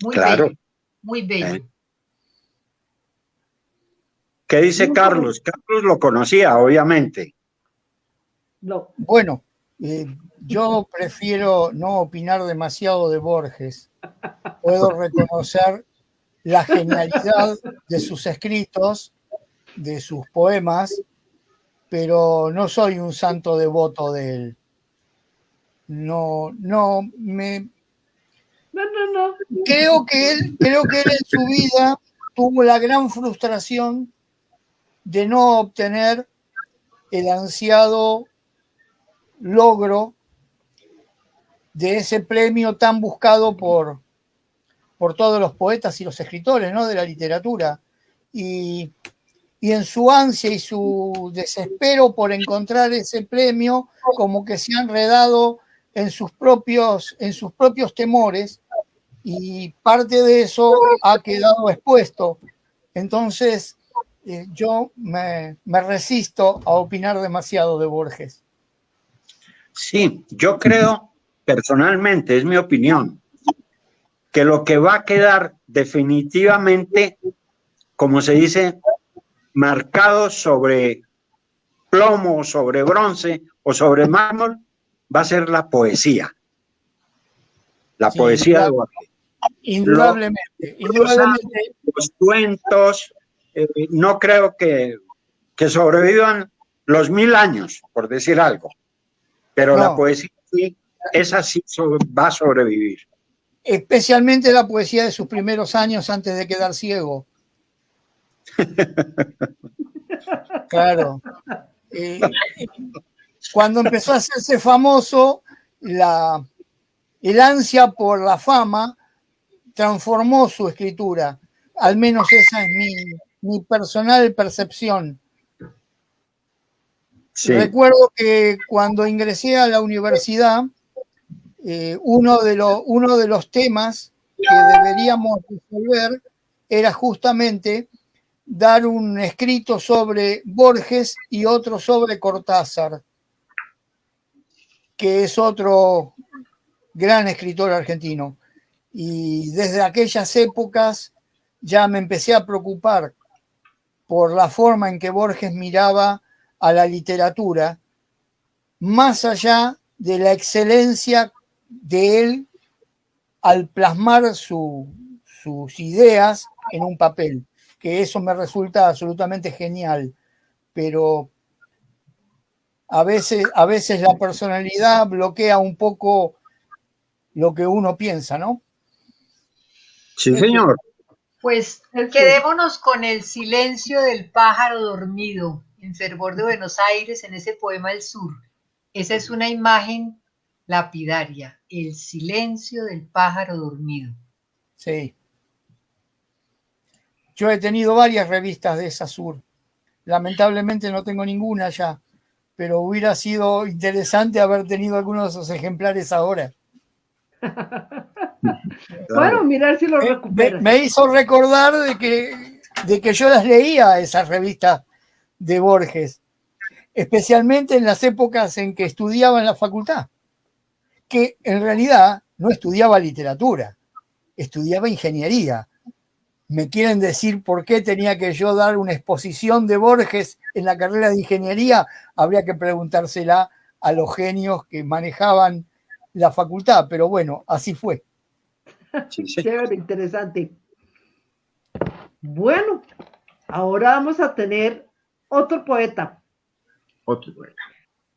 Muy claro. bello, muy bello. ¿Qué dice Carlos? Carlos lo conocía, obviamente. No. Bueno, yo prefiero no opinar demasiado de Borges. Puedo reconocer la genialidad de sus escritos, de sus poemas, pero no soy un santo devoto de él. No. Creo que él en su vida tuvo la gran frustración de no obtener el ansiado logro de ese premio tan buscado por todos los poetas y los escritores, ¿no?, de la literatura. Y en su ansia y su desespero por encontrar ese premio, como que se ha enredado en sus propios temores, y parte de eso ha quedado expuesto. Entonces, yo me resisto a opinar demasiado de Borges. Sí, yo creo, personalmente, es mi opinión, que lo que va a quedar definitivamente, como se dice, marcado sobre plomo, sobre bronce o sobre mármol, va a ser la poesía. La poesía de Borges. Indudablemente. Los cuentos, no creo que sobrevivan los 1000 años, por decir algo. Pero no. La poesía sí, esa sí va a sobrevivir. Especialmente la poesía de sus primeros años antes de quedar ciego. Claro. Cuando empezó a hacerse famoso, el ansia por la fama transformó su escritura. Al menos esa es mi personal percepción. Sí. Recuerdo que cuando ingresé a la universidad, uno de los temas que deberíamos resolver era justamente dar un escrito sobre Borges y otro sobre Cortázar, que es otro gran escritor argentino. Y desde aquellas épocas ya me empecé a preocupar por la forma en que Borges miraba a la literatura, más allá de la excelencia de él al plasmar sus ideas en un papel, que eso me resulta absolutamente genial, pero a veces la personalidad bloquea un poco lo que uno piensa, ¿no? Sí, señor. Pues quedémonos con El silencio del pájaro dormido, en Fervor de Buenos Aires, en ese poema del sur. Esa es una imagen lapidaria, El silencio del pájaro dormido. Sí. Yo he tenido varias revistas de esa sur. Lamentablemente no tengo ninguna ya, pero hubiera sido interesante haber tenido algunos de esos ejemplares ahora. Bueno, mirar si lo recuperas. Me hizo recordar de que yo las leía, esas revistas de Borges, especialmente en las épocas en que estudiaba en la facultad, que en realidad no estudiaba literatura, estudiaba ingeniería. ¿Me quieren decir por qué tenía que yo dar una exposición de Borges en la carrera de ingeniería? Habría que preguntársela a los genios que manejaban la facultad, pero bueno, así fue. Sí, sí. Chévere, interesante. Bueno, ahora vamos a tener otro poeta, Otro poeta.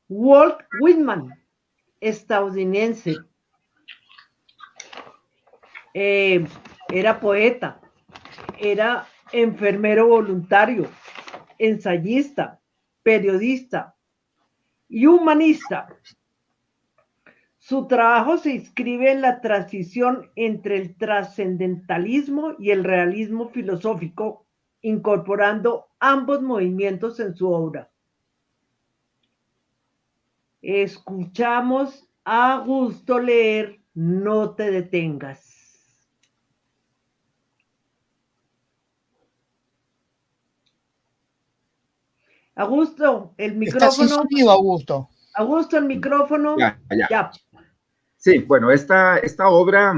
Walt Whitman, estadounidense. Era poeta, era enfermero voluntario, ensayista, periodista y humanista. Su trabajo se inscribe en la transición entre el trascendentalismo y el realismo filosófico, incorporando ambos movimientos en su obra. Escuchamos a gusto leer, no te detengas. Augusto, el Está sin micrófono. sonido, Augusto. Augusto, el micrófono. Ya. Ya. Sí, bueno, esta obra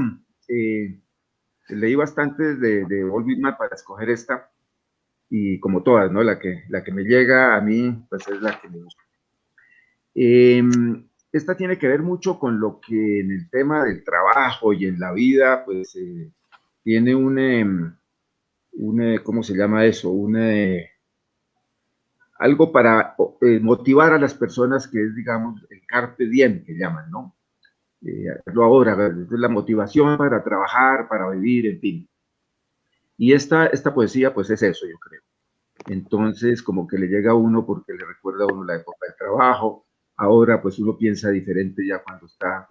leí bastante de Walt Whitman para escoger esta, y como todas, ¿no? La que me llega a mí, pues es la que me gusta. Esta tiene que ver mucho con lo que en el tema del trabajo y en la vida, pues tiene ¿cómo se llama eso? Algo para motivar a las personas, que es, digamos, el carpe diem, que llaman, ¿no? Lo ahora, es la motivación para trabajar, para vivir, en fin. Y esta poesía, pues es eso, yo creo. Entonces, como que le llega a uno porque le recuerda a uno la época del trabajo. Ahora, pues uno piensa diferente ya cuando está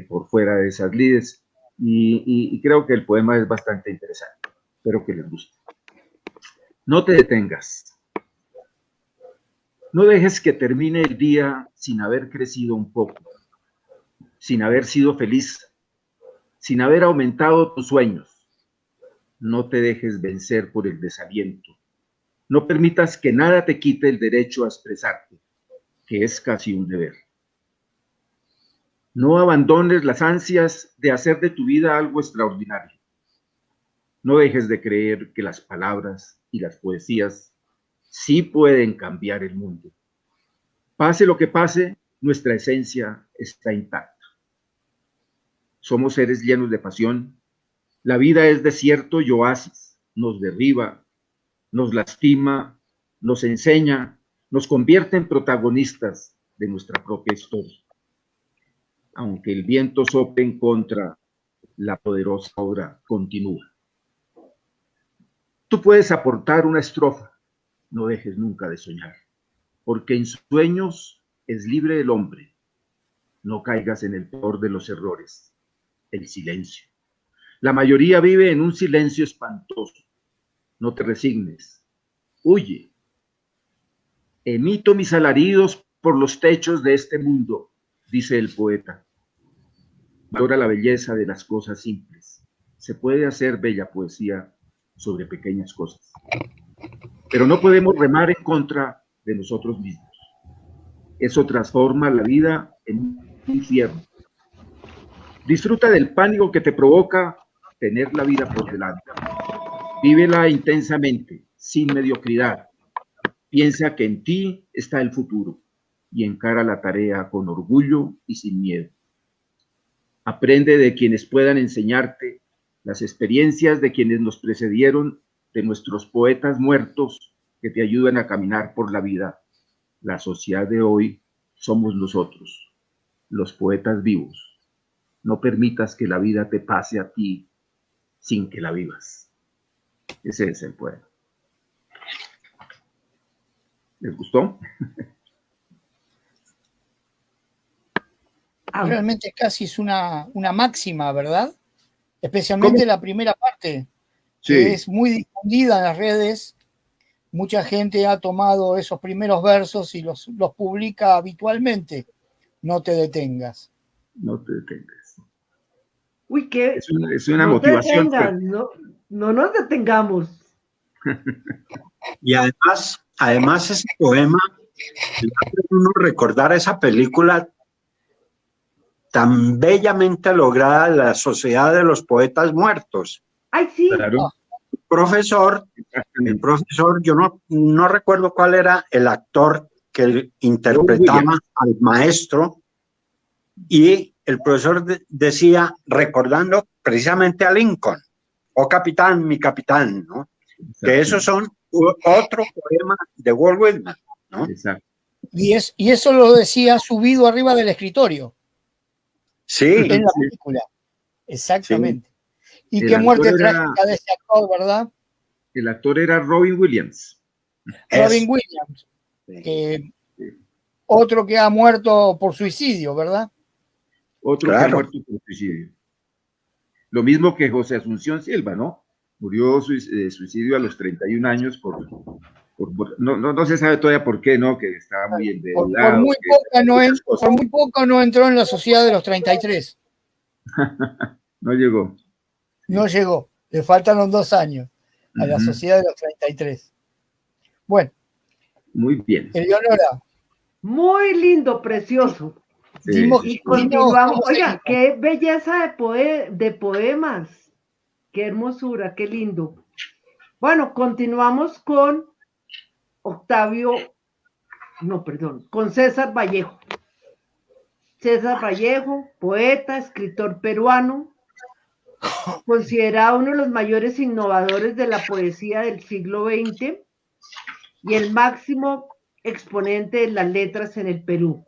por fuera de esas lides. Y creo que el poema es bastante interesante. Espero que les guste. No te detengas. No dejes que termine el día sin haber crecido un poco, sin haber sido feliz, sin haber aumentado tus sueños. No te dejes vencer por el desaliento. No permitas que nada te quite el derecho a expresarte, que es casi un deber. No abandones las ansias de hacer de tu vida algo extraordinario. No dejes de creer que las palabras y las poesías sí pueden cambiar el mundo. Pase lo que pase, nuestra esencia está intacta. Somos seres llenos de pasión. La vida es desierto y oasis. Nos derriba, nos lastima, nos enseña, nos convierte en protagonistas de nuestra propia historia. Aunque el viento sople en contra, la poderosa obra continúa. Tú puedes aportar una estrofa. No dejes nunca de soñar, porque en sueños es libre el hombre. No caigas en el peor de los errores, el silencio. La mayoría vive en un silencio espantoso. No te resignes, huye. Emito mis alaridos por los techos de este mundo, dice el poeta. Valora la belleza de las cosas simples. Se puede hacer bella poesía sobre pequeñas cosas. Pero no podemos remar en contra de nosotros mismos. Eso transforma la vida en un infierno. Disfruta del pánico que te provoca tener la vida por delante. Vívela intensamente, sin mediocridad. Piensa que en ti está el futuro y encara la tarea con orgullo y sin miedo. Aprende de quienes puedan enseñarte, las experiencias de quienes nos precedieron, de nuestros poetas muertos que te ayudan a caminar por la vida. La sociedad de hoy somos nosotros, los poetas vivos. No permitas que la vida te pase a ti sin que la vivas. Ese es el poema. ¿Les gustó? Realmente casi es una máxima, ¿verdad? Especialmente ¿Cómo? la primera parte, Sí. que es muy difundida en las redes. Mucha gente ha tomado esos primeros versos y los publica habitualmente. No te detengas. No te detengas. Uy, qué. Es una no motivación. Te detengas, no nos detengamos. Y además ese poema le hace a uno recordar esa película tan bellamente lograda, La Sociedad de los Poetas Muertos. Ay, sí. Claro. El profesor, yo no recuerdo cuál era el actor que interpretaba al maestro, y el profesor decía, recordando precisamente a Lincoln, oh capitán, mi capitán, ¿no? Que esos son otro poema de Walt Whitman, ¿no? Exacto. Y eso lo decía subido arriba del escritorio, Sí, en la película. Exactamente. Y El qué muerte actor era- trágica de ese actor, ¿verdad? El actor era Robin Williams. Robin eso. Williams, Sí. que otro que ha muerto por suicidio, ¿verdad? Otro que ha Claro. muerto por suicidio. Lo mismo que José Asunción Silva, ¿no? Murió de suicidio a los 31 años no se sabe todavía por qué, ¿no? Que estaba muy Por endeudado. muy poco no entró en la sociedad de los 33. No llegó. No llegó. Le faltaron 2 años a la Ujú. sociedad de los 33. Bueno, Muy bien. Eleonora, Muy lindo, precioso. Sí, dimos- sí, Y sí. continuamos. ¿cómo Oiga, seguimos? qué belleza de poemas. Qué hermosura, qué lindo. Bueno, continuamos con con César Vallejo. César Vallejo, poeta, escritor peruano, considerado uno de los mayores innovadores de la poesía del siglo XX y el máximo exponente de las letras en el Perú.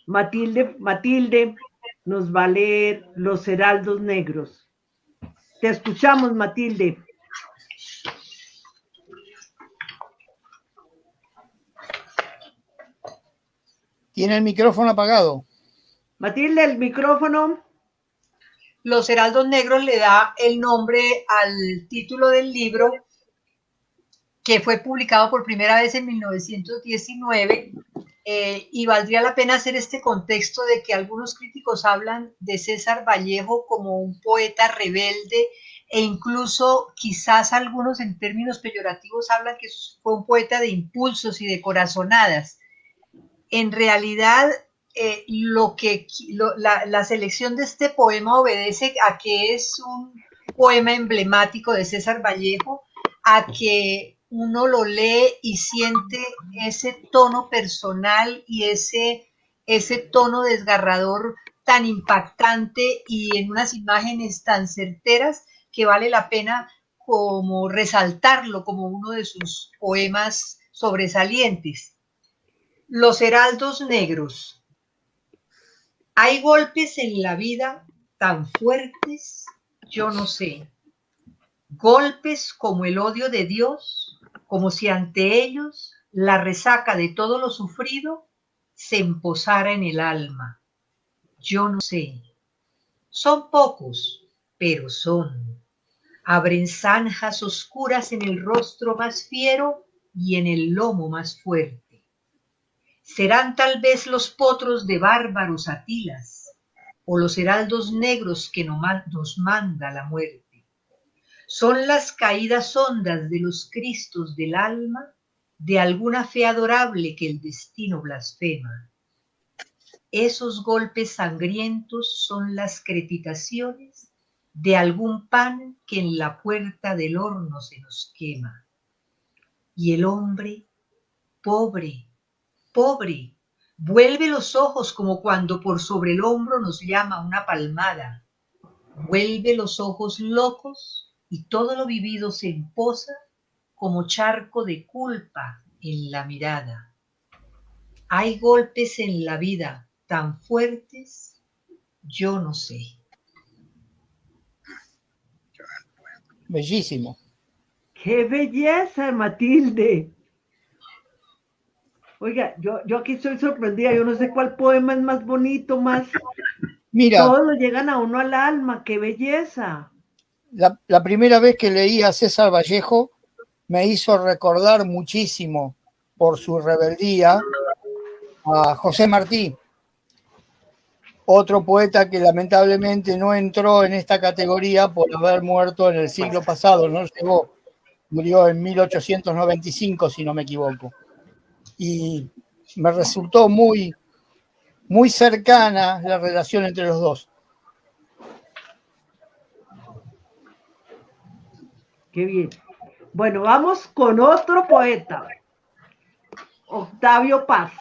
Matilde nos va a leer Los Heraldos Negros. Te escuchamos, Matilde. Tiene el micrófono apagado. Matilde, el micrófono. Los Heraldos Negros le da el nombre al título del libro que fue publicado por primera vez en 1919 y valdría la pena hacer este contexto de que algunos críticos hablan de César Vallejo como un poeta rebelde e incluso quizás algunos en términos peyorativos hablan que fue un poeta de impulsos y de corazonadas. En realidad, la selección de este poema obedece a que es un poema emblemático de César Vallejo, a que uno lo lee y siente ese tono personal y ese tono desgarrador tan impactante y en unas imágenes tan certeras que vale la pena como resaltarlo como uno de sus poemas sobresalientes. Los Heraldos Negros. Hay golpes en la vida tan fuertes, yo no sé. Golpes como el odio de Dios, como si ante ellos la resaca de todo lo sufrido se emposara en el alma. Yo no sé. Son pocos, pero son. Abren zanjas oscuras en el rostro más fiero y en el lomo más fuerte. Serán tal vez los potros de bárbaros Atilas, o los heraldos negros que nos manda la muerte. Son las caídas hondas de los cristos del alma de alguna fe adorable que el destino blasfema. Esos golpes sangrientos son las crepitaciones de algún pan que en la puerta del horno se nos quema. Y el hombre, pobre, pobre, vuelve los ojos como cuando por sobre el hombro nos llama una palmada. Vuelve los ojos locos y todo lo vivido se emposa como charco de culpa en la mirada. Hay golpes en la vida tan fuertes, yo no sé. Bellísimo. ¡Qué belleza, Matilde! Oiga, yo aquí estoy sorprendida, yo no sé cuál poema es más bonito, más... Mira, Todos lo llegan a uno al alma, ¡qué belleza! la primera vez que leí a César Vallejo me hizo recordar muchísimo por su rebeldía a José Martí, otro poeta que lamentablemente no entró en esta categoría por haber muerto en el siglo pasado, no llegó, murió en 1895 si no me equivoco. Y me resultó muy, muy cercana la relación entre los dos. ¡Qué bien! Bueno, vamos con otro poeta, Octavio Paz.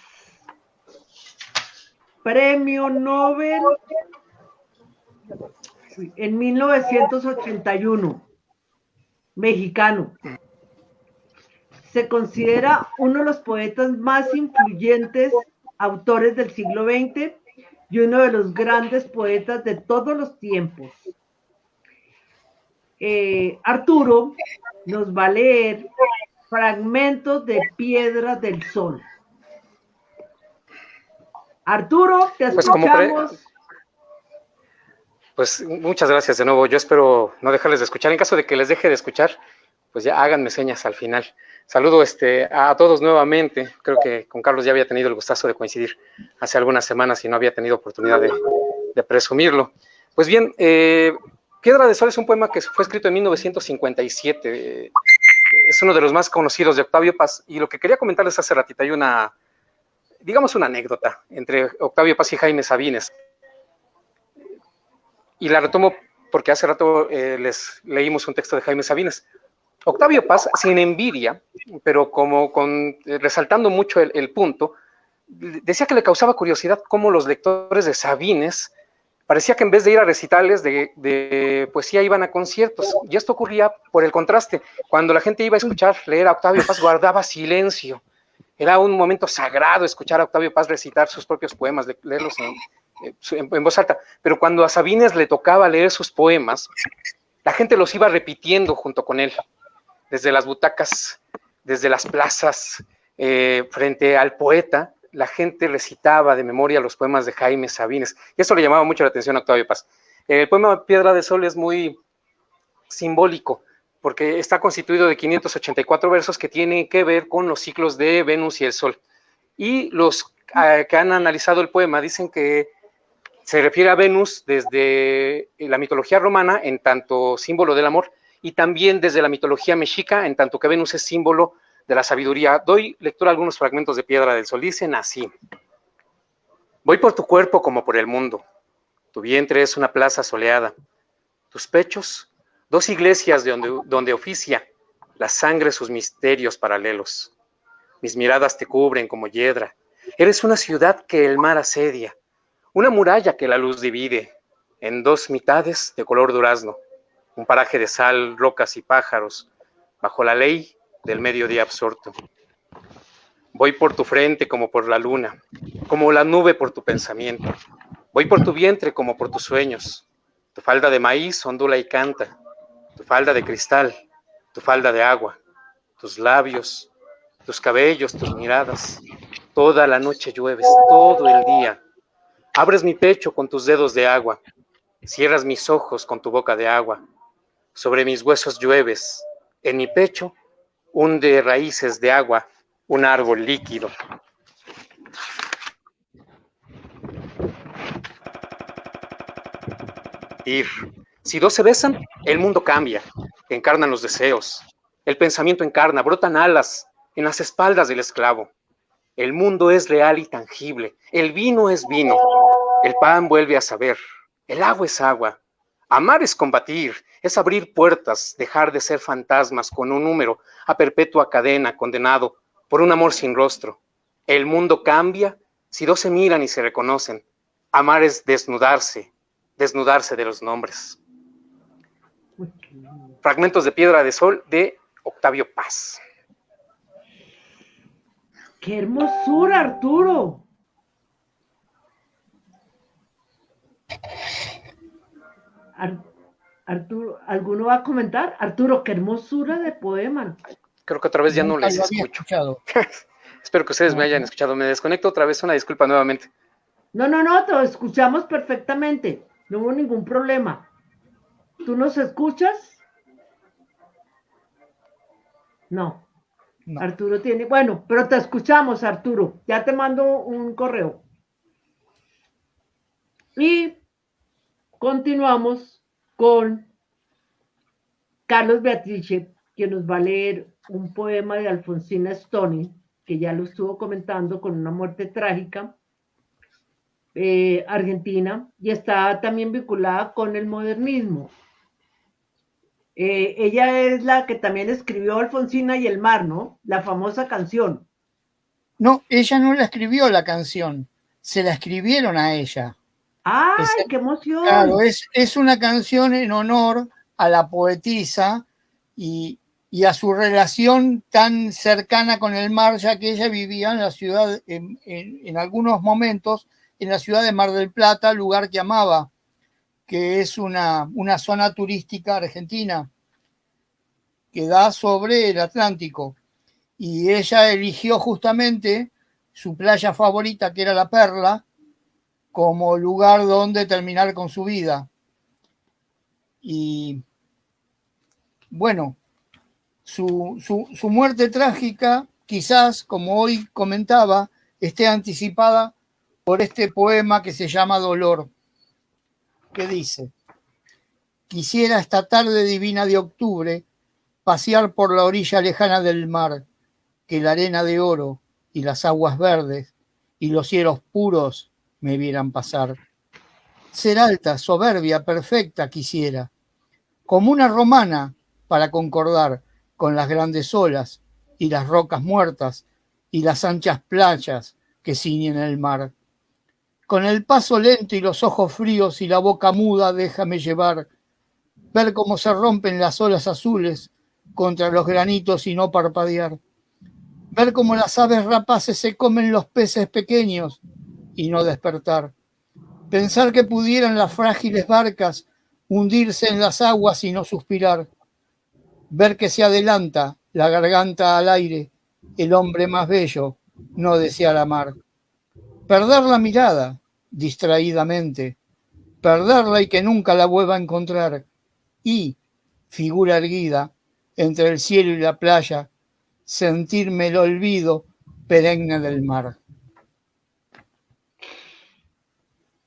Premio Nobel en 1981, mexicano. Se considera uno de los poetas más influyentes autores del siglo XX y uno de los grandes poetas de todos los tiempos. Arturo nos va a leer fragmentos de Piedra del Sol. Arturo, te escuchamos. Pues muchas gracias de nuevo. Yo espero no dejarles de escuchar. En caso de que les deje de escuchar, pues ya háganme señas al final. Saludo a todos nuevamente. Creo que con Carlos ya había tenido el gustazo de coincidir hace algunas semanas y no había tenido oportunidad de presumirlo. Pues bien, Piedra de Sol es un poema que fue escrito en 1957. Es uno de los más conocidos de Octavio Paz. Y lo que quería comentarles hace ratito, hay una anécdota entre Octavio Paz y Jaime Sabines. Y la retomo porque hace rato les leímos un texto de Jaime Sabines. Octavio Paz, sin envidia, pero resaltando mucho el punto, decía que le causaba curiosidad cómo los lectores de Sabines parecía que en vez de ir a recitales de poesía iban a conciertos. Y esto ocurría por el contraste. Cuando la gente iba a escuchar leer a Octavio Paz, guardaba silencio. Era un momento sagrado escuchar a Octavio Paz recitar sus propios poemas, leerlos en voz alta. Pero cuando a Sabines le tocaba leer sus poemas, la gente los iba repitiendo junto con él, desde las butacas, desde las plazas, frente al poeta. La gente recitaba de memoria los poemas de Jaime Sabines, y eso le llamaba mucho la atención a Octavio Paz. El poema Piedra de Sol es muy simbólico, porque está constituido de 584 versos que tienen que ver con los ciclos de Venus y el Sol. Y los que han analizado el poema dicen que se refiere a Venus desde la mitología romana en tanto símbolo del amor, y también desde la mitología mexica en tanto que Venus es símbolo de la sabiduría. Doy lectura a algunos fragmentos de Piedra del Sol. Dicen así: voy por tu cuerpo como por el mundo. Tu vientre es una plaza soleada. Tus pechos, dos iglesias donde oficia la sangre sus misterios paralelos. Mis miradas te cubren como hiedra. Eres una ciudad que el mar asedia, una muralla que la luz divide en dos mitades de color durazno, un paraje de sal, rocas y pájaros, bajo la ley del mediodía absorto. Voy por tu frente como por la luna, como la nube por tu pensamiento. Voy por tu vientre como por tus sueños. Tu falda de maíz ondula y canta, tu falda de cristal, tu falda de agua, tus labios, tus cabellos, tus miradas. Toda la noche llueves, todo el día. Abres mi pecho con tus dedos de agua, cierras mis ojos con tu boca de agua. Sobre mis huesos llueves, en mi pecho hunde raíces de agua un árbol líquido. Ir. Si dos se besan, el mundo cambia, encarnan los deseos, el pensamiento encarna, brotan alas en las espaldas del esclavo. El mundo es real y tangible, el vino es vino, el pan vuelve a saber, el agua es agua. Amar es combatir, es abrir puertas, dejar de ser fantasmas con un número a perpetua cadena, condenado por un amor sin rostro. El mundo cambia si dos se miran y se reconocen. Amar es desnudarse de los nombres. Fragmentos de Piedra de Sol de Octavio Paz. ¡Qué hermosura, Arturo! Arturo, ¿alguno va a comentar? Arturo, qué hermosura de poema. Creo que otra vez ya no les escucho. Espero que ustedes me hayan escuchado. Me desconecto otra vez, una disculpa nuevamente. No, te escuchamos perfectamente. No hubo ningún problema. ¿Tú nos escuchas? No. Arturo tiene... Bueno, pero te escuchamos, Arturo. Ya te mando un correo. Y continuamos con Carlos Beatrice, que nos va a leer un poema de Alfonsina Storni, que ya lo estuvo comentando, con una muerte trágica, argentina, y está también vinculada con el modernismo. Ella es la que también escribió Alfonsina y el mar, ¿no? La famosa canción. No, ella no la escribió la canción. se la escribieron a ella. ¡Ay, qué emoción! Claro, es una canción en honor a la poetisa y a su relación tan cercana con el mar, ya que ella vivía en la ciudad, en algunos momentos, en la ciudad de Mar del Plata, lugar que amaba, que es una zona turística argentina que da sobre el Atlántico. Y ella eligió justamente su playa favorita, que era La Perla, como lugar donde terminar con su vida. Y bueno, su muerte trágica, quizás, como hoy comentaba, esté anticipada por este poema que se llama Dolor, que dice: quisiera esta tarde divina de octubre pasear por la orilla lejana del mar, que la arena de oro y las aguas verdes y los cielos puros me vieran pasar. Ser alta, soberbia, perfecta quisiera, como una romana para concordar con las grandes olas y las rocas muertas y las anchas playas que ciñen el mar. Con el paso lento y los ojos fríos y la boca muda déjame llevar, ver cómo se rompen las olas azules contra los granitos y no parpadear. Ver cómo las aves rapaces se comen los peces pequeños y no despertar. Pensar que pudieran las frágiles barcas hundirse en las aguas y no suspirar. Ver que se adelanta la garganta al aire, el hombre más bello, no desear amar. Perder la mirada, distraídamente, perderla y que nunca la vuelva a encontrar. Y, figura erguida, entre el cielo y la playa, sentirme el olvido perenne del mar.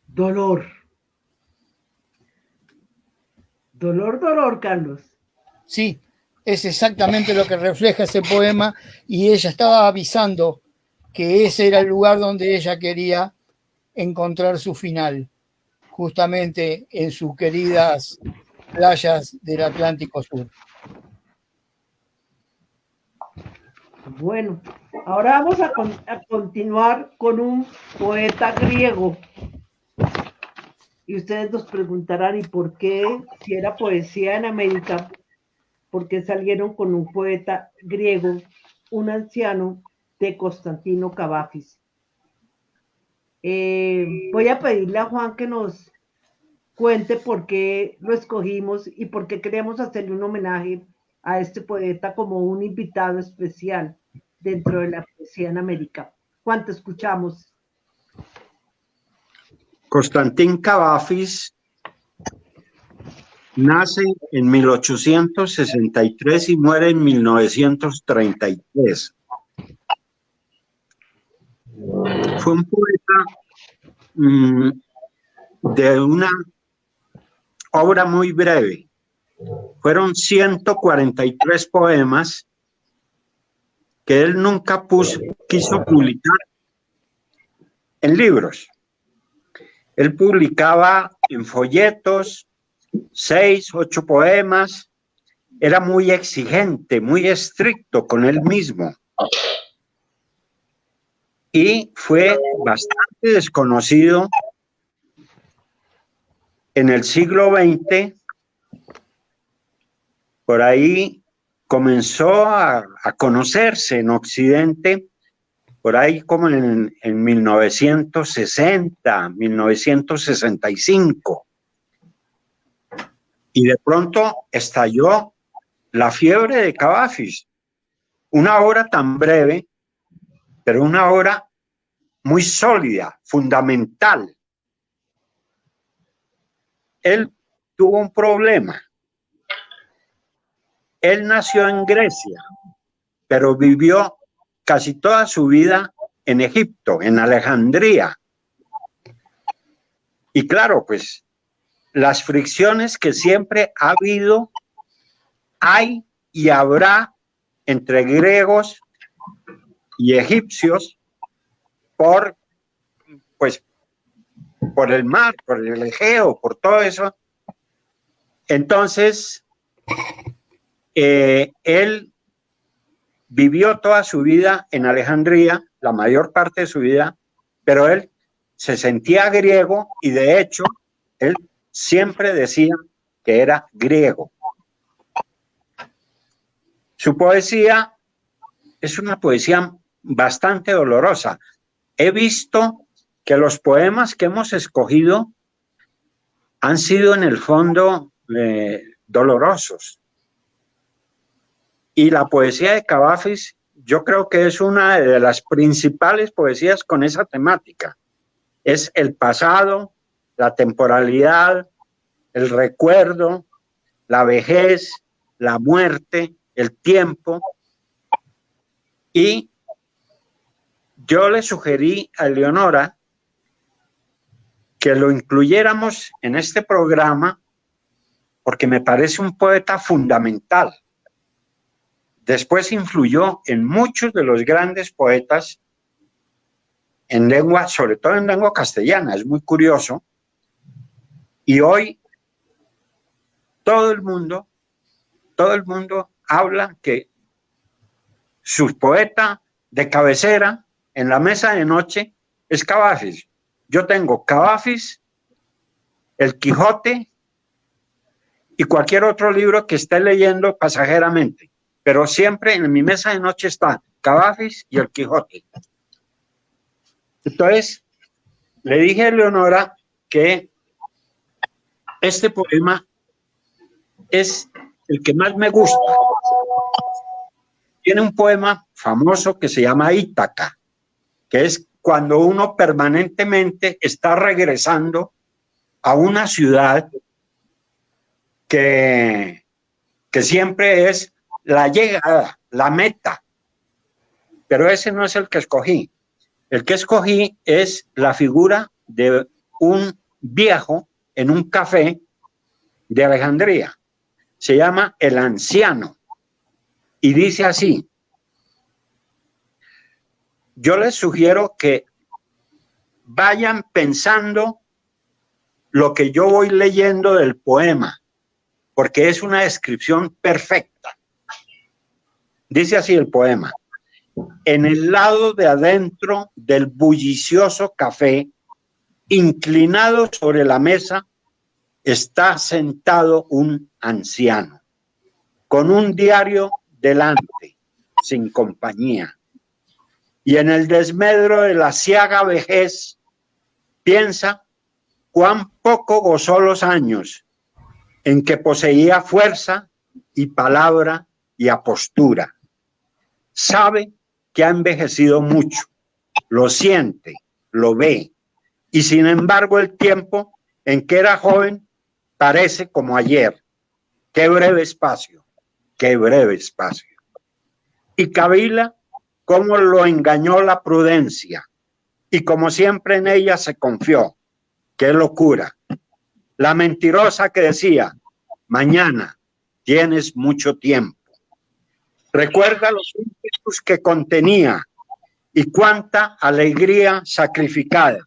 Dolor. Dolor, dolor, Carlos. Sí, es exactamente lo que refleja ese poema, y ella estaba avisando que ese era el lugar donde ella quería encontrar su final, justamente en sus queridas playas del Atlántico Sur. Bueno, ahora vamos a continuar con un poeta griego. Y ustedes nos preguntarán, ¿y por qué, si era poesía en América, por qué salieron con un poeta griego, un anciano de Constantino Cavafis? Voy a pedirle a Juan que nos cuente por qué lo escogimos y por qué queremos hacerle un homenaje a este poeta como un invitado especial dentro de la poesía en América. Juan, te escuchamos. Constantin Cavafis nace en 1863 y muere en 1933. Fue un poeta de una obra muy breve. Fueron 143 poemas que él nunca quiso publicar en libros. Él publicaba en folletos 6, 8 poemas. Era muy exigente, muy estricto con él mismo. Y fue bastante desconocido en el siglo XX. Por ahí comenzó a conocerse en Occidente, por ahí como en 1960, 1965. Y de pronto estalló la fiebre de Cavafis. Una obra tan breve, pero una obra muy sólida, fundamental. Él tuvo un problema. Él nació en Grecia, pero vivió casi toda su vida en Egipto, en Alejandría. Y claro, pues las fricciones que siempre ha habido, hay y habrá entre griegos y egipcios por el mar, por el Egeo, por todo eso. Entonces, él vivió toda su vida en Alejandría, la mayor parte de su vida, pero él se sentía griego y de hecho él siempre decía que era griego. Su poesía es una poesía bastante dolorosa. He visto que los poemas que hemos escogido han sido en el fondo dolorosos. Y la poesía de Cavafis yo creo que es una de las principales poesías con esa temática. Es el pasado, la temporalidad, el recuerdo, la vejez, la muerte, el tiempo. Y yo le sugerí a Eleonora que lo incluyéramos en este programa porque me parece un poeta fundamental. Después influyó en muchos de los grandes poetas en lengua, sobre todo en lengua castellana, es muy curioso. Y hoy todo el mundo habla que su poeta de cabecera en la mesa de noche es Cavafis. Yo tengo Cavafis, El Quijote y cualquier otro libro que esté leyendo pasajeramente, pero siempre en mi mesa de noche está Cavafis y El Quijote. Entonces, le dije a Eleonora que este poema es el que más me gusta. Tiene un poema famoso que se llama Ítaca, que es cuando uno permanentemente está regresando a una ciudad que siempre es la llegada, la meta. Pero ese no es el que escogí. El que escogí es la figura de un viejo en un café de Alejandría. Se llama El Anciano y dice así: yo les sugiero que vayan pensando lo que yo voy leyendo del poema, porque es una descripción perfecta. Dice así el poema: en el lado de adentro del bullicioso café, inclinado sobre la mesa, está sentado un anciano, con un diario delante, sin compañía. Y en el desmedro de la ciaga vejez, piensa cuán poco gozó los años en que poseía fuerza y palabra y apostura. Sabe que ha envejecido mucho, lo siente, lo ve, y sin embargo el tiempo en que era joven parece como ayer. Qué breve espacio, qué breve espacio. Y cavila cómo lo engañó la prudencia, y como siempre en ella se confió. Qué locura. La mentirosa que decía: mañana tienes mucho tiempo. Recuerda los ímpetus que contenía y cuánta alegría sacrificada.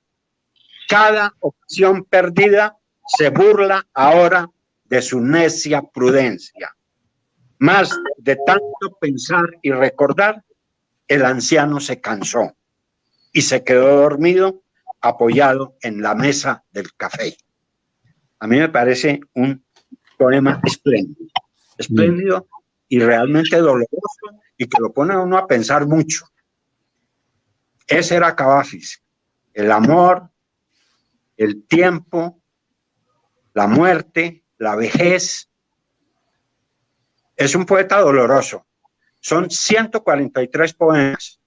Cada ocasión perdida se burla ahora de su necia prudencia. Más de tanto pensar y recordar, el anciano se cansó y se quedó dormido apoyado en la mesa del café. A mí me parece un poema espléndido, espléndido y realmente doloroso, y que lo pone a uno a pensar mucho. Ese era Cavafis: el amor, el tiempo, la muerte, la vejez. Es un poeta doloroso. Son 143 poemas.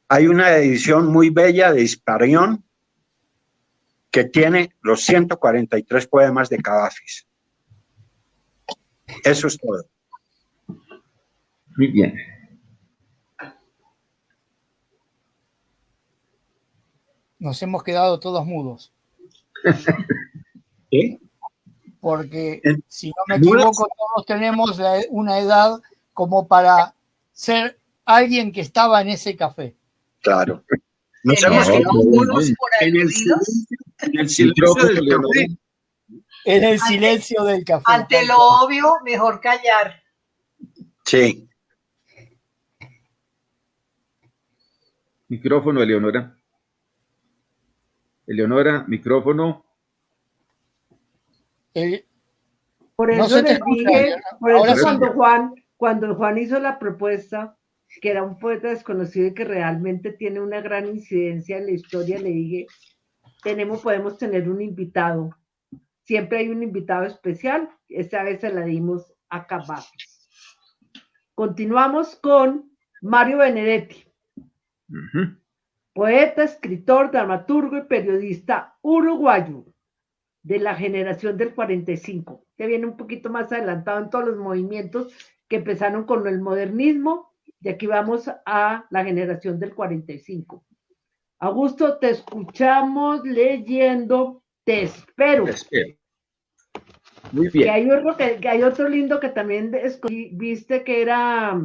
Hay una edición muy bella de Hisparión que tiene los 143 poemas de Cavafis. Eso es todo. Muy bien. Nos hemos quedado todos mudos. ¿Sí? Porque, ¿En si no me equivoco, todos tenemos una edad como para ser alguien que estaba en ese café. Claro. Nos Tenía hemos que quedado los mudos muros por en el aludidos. silencio del café. En el silencio del café. Ante lo obvio, mejor callar. Sí. Micrófono, Eleonora. Eleonora, micrófono. El- Por No eso se te les escucha, dije, Leonardo. por Ahora eso sí. cuando Juan hizo la propuesta, que era un poeta desconocido y que realmente tiene una gran incidencia en la historia, le dije, podemos tener un invitado. Siempre hay un invitado especial, esta vez se la dimos a Cavafis. Continuamos con Mario Benedetti, Ujú. poeta, escritor, dramaturgo y periodista uruguayo de la generación del 45, que viene un poquito más adelantado en todos los movimientos que empezaron con el modernismo, y aquí vamos a la generación del 45. Augusto, te escuchamos leyendo Te espero. Te espero. Muy Que bien. hay otro lindo que también viste que era,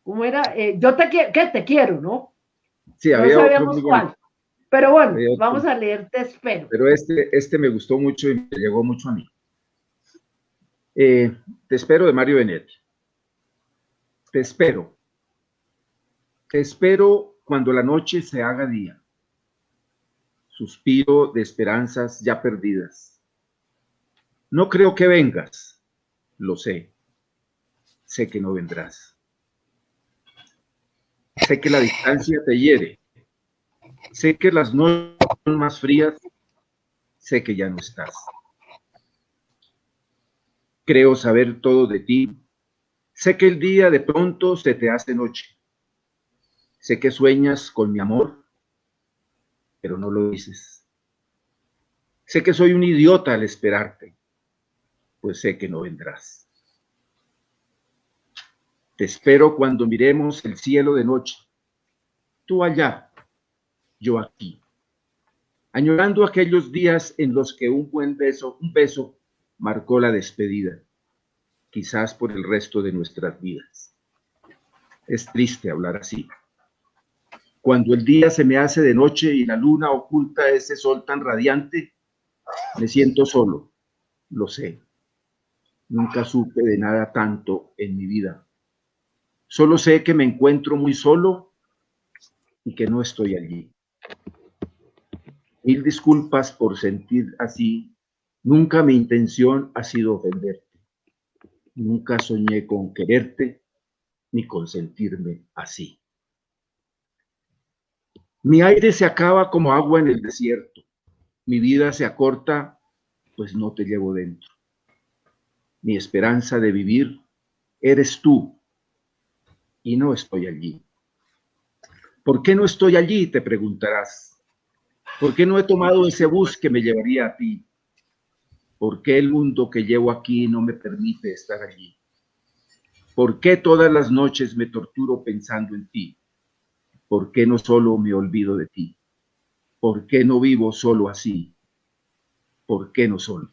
¿cómo era? Yo te quiero, que te quiero, ¿no? Sí, No había otro sabíamos muy bonito. cuál. Pero bueno, Había otro. vamos a leer Te espero. Pero este me gustó mucho y me llegó mucho a mí. Te espero, de Mario Benedetti. Te espero. Te espero cuando la noche se haga día. Suspiro de esperanzas ya perdidas. No creo que vengas. Lo sé. Sé que no vendrás. Sé que la distancia te hiere. Sé que las noches son más frías. Sé que ya no estás. Creo saber todo de ti. Sé que el día de pronto se te hace noche. Sé que sueñas con mi amor, pero no lo dices. Sé que soy un idiota al esperarte, pues sé que no vendrás. Te espero cuando miremos el cielo de noche. Tú allá, yo aquí. Añorando aquellos días en los que un beso marcó la despedida, quizás por el resto de nuestras vidas. Es triste hablar así. Cuando el día se me hace de noche y la luna oculta ese sol tan radiante, me siento solo, lo sé. Nunca supe de nada tanto en mi vida. Solo sé que me encuentro muy solo y que no estoy allí. Mil disculpas por sentir así. Nunca mi intención ha sido ofenderte. Nunca soñé con quererte ni con sentirme así. Mi aire se acaba como agua en el desierto. Mi vida se acorta, pues no te llevo dentro. Mi esperanza de vivir eres tú y no estoy allí. ¿Por qué no estoy allí?, te preguntarás. ¿Por qué no he tomado ese bus que me llevaría a ti? ¿Por qué el mundo que llevo aquí no me permite estar allí? ¿Por qué todas las noches me torturo pensando en ti? ¿Por qué no solo me olvido de ti? ¿Por qué no vivo solo así? ¿Por qué no solo?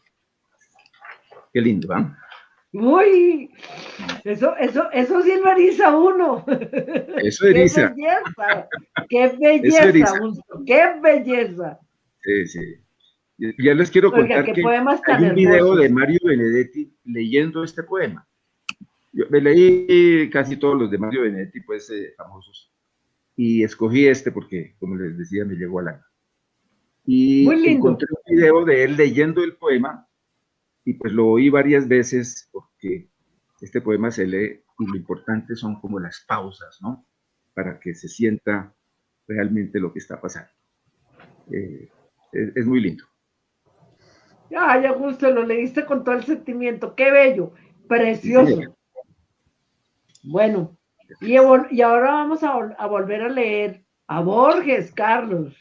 Qué lindo, ¿ah? Uy, eso sí lo eriza uno. Eso Qué eriza. belleza, qué Eso belleza, eriza. Augusto, qué belleza. Sí, sí. Ya les quiero Oiga, contar qué que poemas hay tan un video de hermosos. Mario Benedetti leyendo este poema. Yo me leí casi todos los de Mario Benedetti, pues famosos, y escogí este porque, como les decía, me llegó al alma. Muy Y lindo. encontré un video de él leyendo el poema y pues lo oí varias veces porque este poema se lee y lo importante son como las pausas, ¿no? Para que se sienta realmente lo que está pasando. Es muy lindo. Ay, Augusto, lo leíste con todo el sentimiento. Qué bello, Sí, señor. precioso. Bueno, y ahora vamos a volver a leer a Borges, Carlos.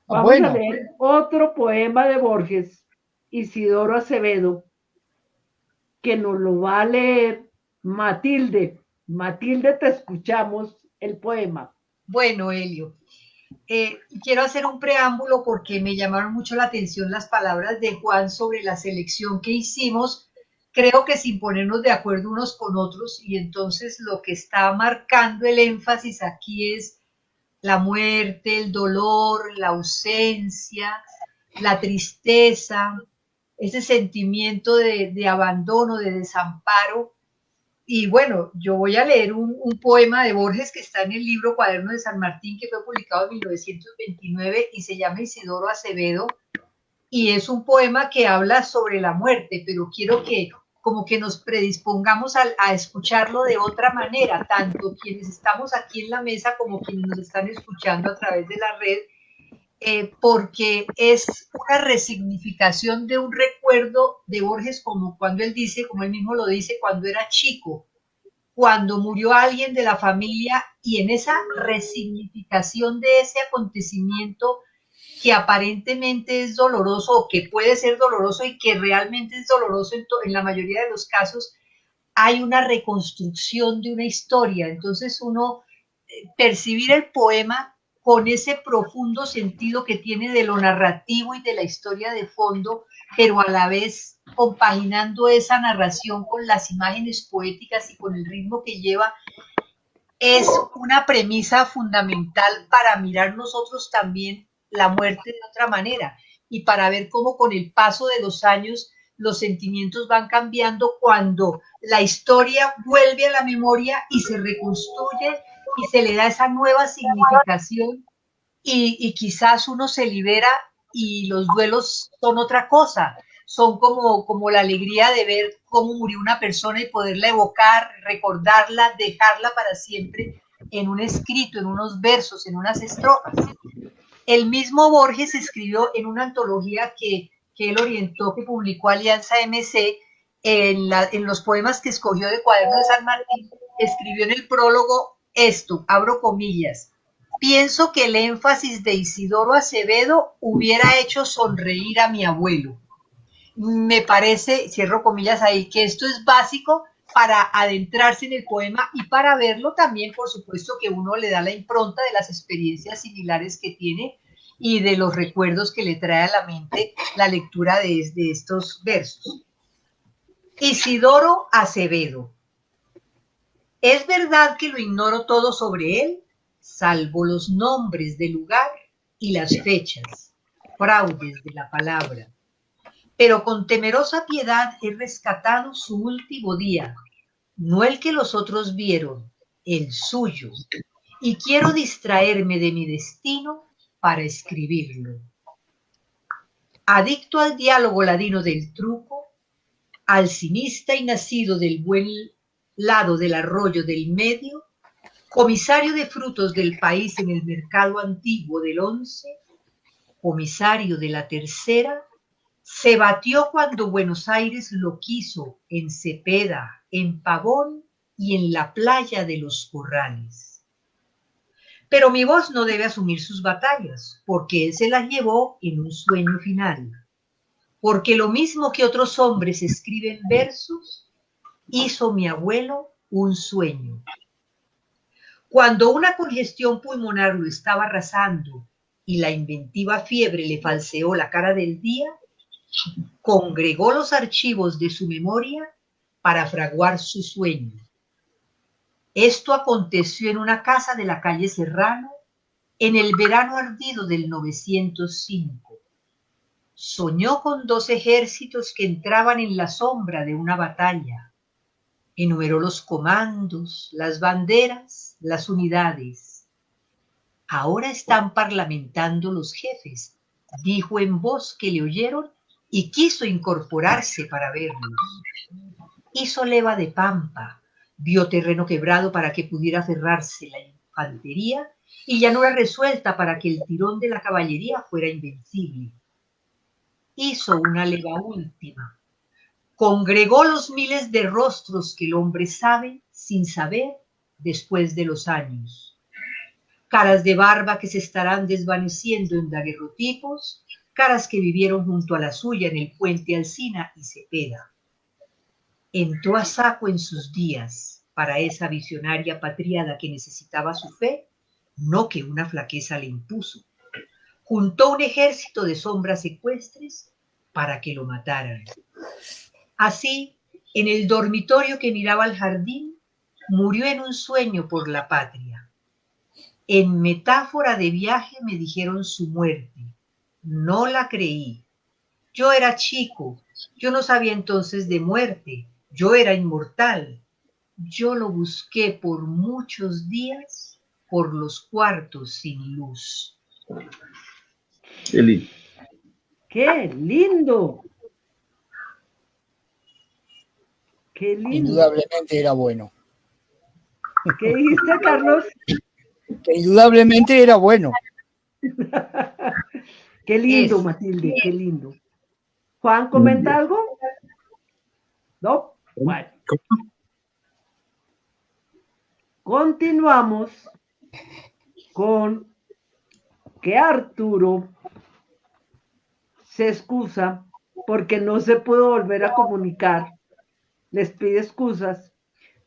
Vamos a Bueno, leer otro poema de Borges, Isidoro Acevedo, que nos lo va a leer Matilde. Matilde, te escuchamos el poema. Bueno, Helio, quiero hacer un preámbulo porque me llamaron mucho la atención las palabras de Juan sobre la selección que hicimos, creo que sin ponernos de acuerdo unos con otros, y entonces lo que está marcando el énfasis aquí es la muerte, el dolor, la ausencia, la tristeza, ese sentimiento de abandono, de desamparo, Y bueno, yo voy a leer un poema de Borges que está en el libro Cuaderno de San Martín, que fue publicado en 1929 y se llama Isidoro Acevedo. Y es un poema que habla sobre la muerte, pero quiero que como que nos predispongamos a escucharlo de otra manera, tanto quienes estamos aquí en la mesa como quienes nos están escuchando a través de la red, porque es una resignificación de un recuerdo de Borges, como cuando él dice, como él mismo lo dice, cuando era chico, cuando murió alguien de la familia, y en esa resignificación de ese acontecimiento que aparentemente es doloroso o que puede ser doloroso y que realmente es doloroso en la mayoría de los casos, hay una reconstrucción de una historia. Entonces uno percibir el poema con ese profundo sentido que tiene de lo narrativo y de la historia de fondo, pero a la vez compaginando esa narración con las imágenes poéticas y con el ritmo que lleva, es una premisa fundamental para mirar nosotros también la muerte de otra manera y para ver cómo con el paso de los años los sentimientos van cambiando cuando la historia vuelve a la memoria y se reconstruye y se le da esa nueva significación y quizás uno se libera y los duelos son otra cosa, son como la alegría de ver cómo murió una persona y poderla evocar, recordarla, dejarla para siempre en un escrito, en unos versos, en unas estrofas. El mismo Borges escribió en una antología que él orientó, que publicó Alianza MC, en los poemas que escogió de Cuaderno de San Martín, escribió en el prólogo esto, abro comillas: pienso que el énfasis de Isidoro Acevedo hubiera hecho sonreír a mi abuelo. Me parece, cierro comillas ahí, que esto es básico para adentrarse en el poema y para verlo también, por supuesto, que uno le da la impronta de las experiencias similares que tiene y de los recuerdos que le trae a la mente la lectura de estos versos. Isidoro Acevedo. Es verdad que lo ignoro todo sobre él, salvo los nombres del lugar y las fechas, fraudes de la palabra. Pero con temerosa piedad he rescatado su último día, no el que los otros vieron, el suyo, y quiero distraerme de mi destino para escribirlo. Adicto al diálogo ladino del truco, alcimista y nacido del buen lado del arroyo del medio, comisario de frutos del país en el mercado antiguo del 11, comisario de la tercera, se batió cuando Buenos Aires lo quiso en Cepeda, en Pavón y en la playa de los Corrales. Pero mi voz no debe asumir sus batallas, porque él se las llevó en un sueño final. Porque lo mismo que otros hombres escriben versos, hizo mi abuelo un sueño. Cuando una congestión pulmonar lo estaba arrasando y la inventiva fiebre le falseó la cara del día, congregó los archivos de su memoria para fraguar su sueño. Esto aconteció en una casa de la calle Serrano en el verano ardido del 905. Soñó con 2 ejércitos que entraban en la sombra de una batalla. Enumeró los comandos, las banderas, las unidades. Ahora están parlamentando los jefes, dijo en voz que le oyeron y quiso incorporarse para verlos. Hizo leva de pampa, vio terreno quebrado para que pudiera cerrarse la infantería y llanura resuelta para que el tirón de la caballería fuera invencible. Hizo una leva última. Congregó los miles de rostros que el hombre sabe sin saber después de los años. Caras de barba que se estarán desvaneciendo en daguerrotipos, caras que vivieron junto a la suya en el puente Alsina y Cepeda. Entró a saco en sus días para esa visionaria patriada que necesitaba su fe, no que una flaqueza le impuso. Juntó un ejército de sombras ecuestres para que lo mataran. Así, en el dormitorio que miraba al jardín, murió en un sueño por la patria. En metáfora de viaje me dijeron su muerte. No la creí. Yo era chico, yo no sabía entonces de muerte, yo era inmortal. yo lo busqué por muchos días por los cuartos sin luz. Eli. ¡Qué lindo! ¡Qué lindo! Indudablemente era bueno. ¿Qué dijiste, Carlos? Que indudablemente era bueno. Qué lindo, Es. Matilde, qué lindo. ¿Juan comenta algo? ¿No? Bueno. Continuamos con que Arturo se excusa porque no se pudo volver a comunicar. Les pide excusas,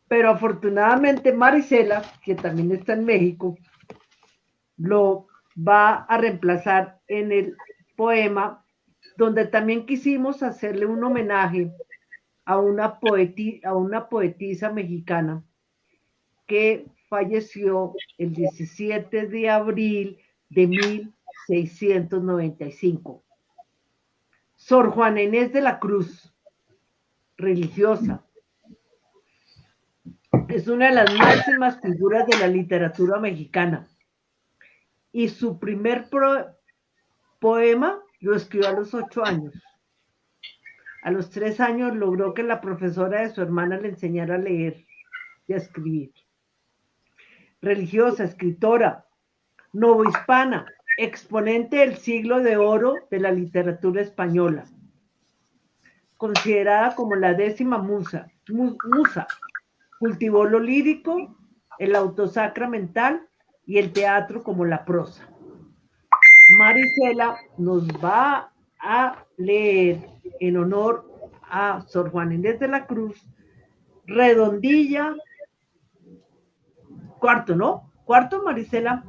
pero afortunadamente Marisela, que también está en México, lo va a reemplazar en el poema, donde también quisimos hacerle un homenaje a una poetisa mexicana que falleció el 17 de abril de 1695. Sor Juana Inés de la Cruz, religiosa. Es una de las máximas figuras de la literatura mexicana. Y su primer poema lo escribió a los 8 años. A los 3 años logró que la profesora de su hermana le enseñara a leer y a escribir. Religiosa, escritora, novohispana, exponente del siglo de oro de la literatura española, considerada como la 10ª musa. Cultivó lo lírico, el autosacramental y el teatro como la prosa. Marisela nos va a leer en honor a Sor Juana Inés de la Cruz, Redondilla, cuarto, ¿no? Cuarto, Marisela.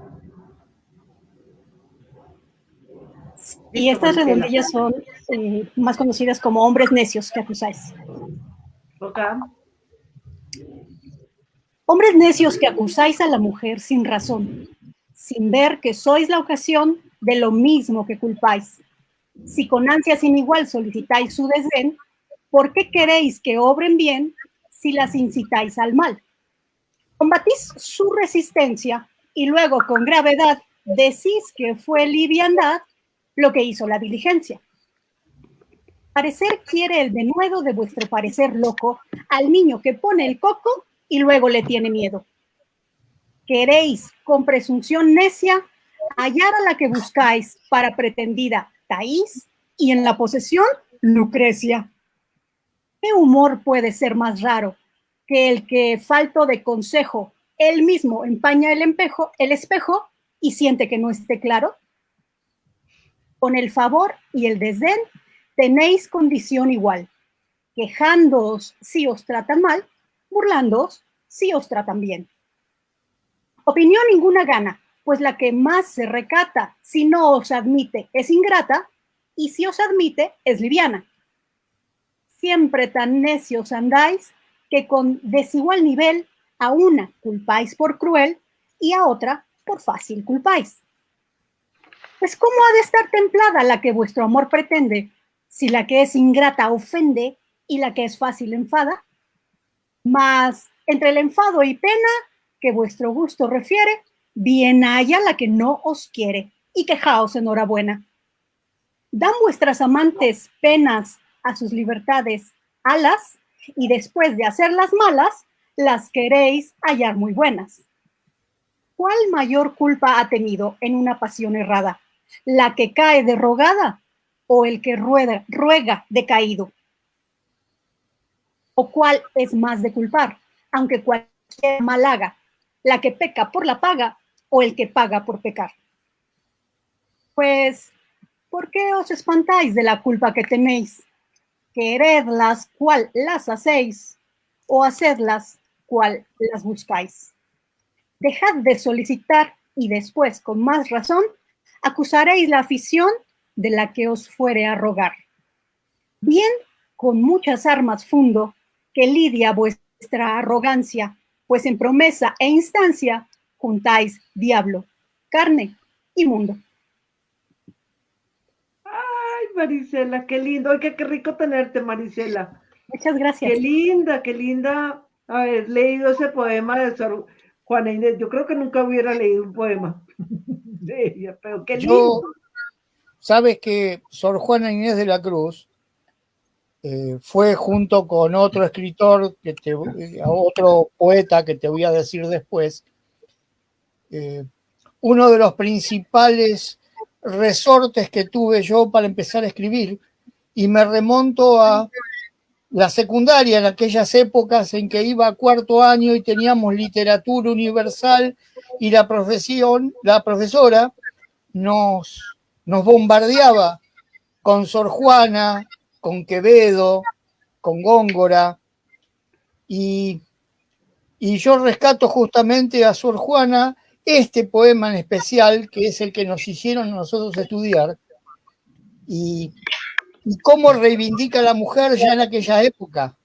Y Listo, estas Marisela. redondillas son más conocidas como hombres necios que acusáis. Ok. Hombres necios que acusáis a la mujer sin razón, sin ver que sois la ocasión de lo mismo que culpáis. Si con ansia sin igual solicitáis su desdén, ¿por qué queréis que obren bien si las incitáis al mal? Combatís su resistencia y luego con gravedad decís que fue liviandad lo que hizo la diligencia. Parecer quiere el denuedo de vuestro parecer loco al niño que pone el coco y luego le tiene miedo. Queréis, con presunción necia, hallar a la que buscáis para pretendida Taís y en la posesión Lucrecia. ¿Qué humor puede ser más raro que el que, falto de consejo, él mismo empaña el espejo y siente que no esté claro? Con el favor y el desdén tenéis condición igual, quejándoos si os tratan mal, burlándoos si os tratan bien. Opinión ninguna gana, pues la que más se recata si no os admite es ingrata, y si os admite es liviana. Siempre tan necios andáis que con desigual nivel a una culpáis por cruel y a otra por fácil culpáis. Pues ¿cómo ha de estar templada la que vuestro amor pretende, si la que es ingrata ofende y la que es fácil enfada? Mas entre el enfado y pena que vuestro gusto refiere, bien haya la que no os quiere, y quejaos enhorabuena. Dan vuestras amantes penas a sus libertades alas, y después de hacerlas malas, las queréis hallar muy buenas. ¿Cuál mayor culpa ha tenido en una pasión errada? ¿La que cae derrogada o el que ruega decaído? ¿O cuál es más de culpar, aunque cualquier mal haga? ¿La que peca por la paga o el que paga por pecar? Pues, ¿por qué os espantáis de la culpa que tenéis? Queredlas cual las hacéis, o hacedlas cual las buscáis. Dejad de solicitar y después, con más razón, acusaréis la afición de la que os fuere a rogar. Bien, con muchas armas fundo, que lidia vuestra arrogancia, pues en promesa e instancia juntáis diablo, carne y mundo. Ay, Marisela, qué lindo. Oye, qué rico tenerte, Marisela. Muchas gracias. Qué linda haber leído ese poema de Sor Juana Inés. Yo creo que nunca hubiera leído un poema de ella, pero qué lindo. Sabes que Sor Juana Inés de la Cruz fue junto con otro escritor, otro poeta que te voy a decir después, uno de los principales resortes que tuve yo para empezar a escribir, y me remonto a la secundaria, en aquellas épocas en que iba a cuarto año y teníamos literatura universal y la profesora nos bombardeaba con Sor Juana, con Quevedo, con Góngora, y yo rescato justamente a Sor Juana este poema en especial, que es el que nos hicieron nosotros estudiar, y cómo reivindica a la mujer ya en aquella época.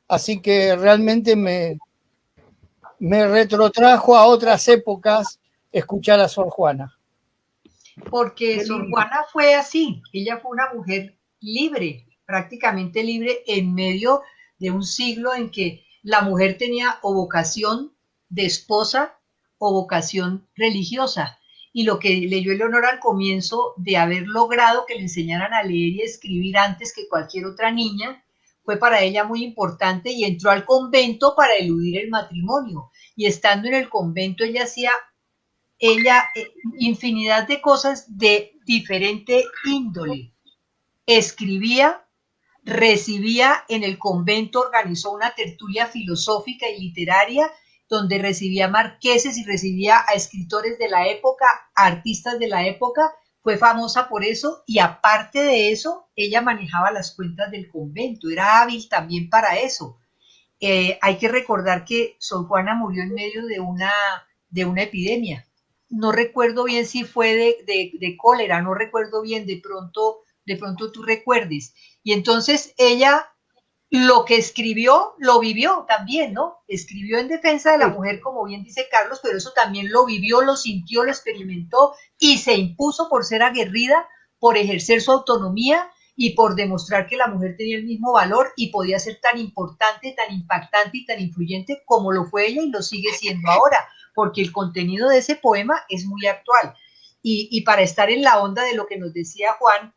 Así que realmente me retrotrajo a otras épocas escuchar a Sor Juana. Porque Sor Juana fue así, ella fue una mujer libre, prácticamente libre en medio de un siglo en que la mujer tenía o vocación de esposa o vocación religiosa. Y lo que leyó Eleonora al comienzo de haber logrado que le enseñaran a leer y a escribir antes que cualquier otra niña, fue para ella muy importante y entró al convento para eludir el matrimonio. Y estando en el convento ella hacía infinidad de cosas de diferente índole. Escribía, recibía en el convento, organizó una tertulia filosófica y literaria donde recibía marqueses y recibía a escritores de la época, a artistas de la época, fue famosa por eso y aparte de eso, ella manejaba las cuentas del convento, era hábil también para eso. Hay que recordar que Sor Juana murió en medio de una epidemia. No recuerdo bien si fue de cólera, no recuerdo bien, de pronto tú recuerdes. Y entonces ella lo que escribió, lo vivió también, ¿no? Escribió en defensa de la mujer, como bien dice Carlos, pero eso también lo vivió, lo sintió, lo experimentó y se impuso por ser aguerrida, por ejercer su autonomía y por demostrar que la mujer tenía el mismo valor y podía ser tan importante, tan impactante y tan influyente como lo fue ella y lo sigue siendo ahora, porque el contenido de ese poema es muy actual. Y para estar en la onda de lo que nos decía Juan,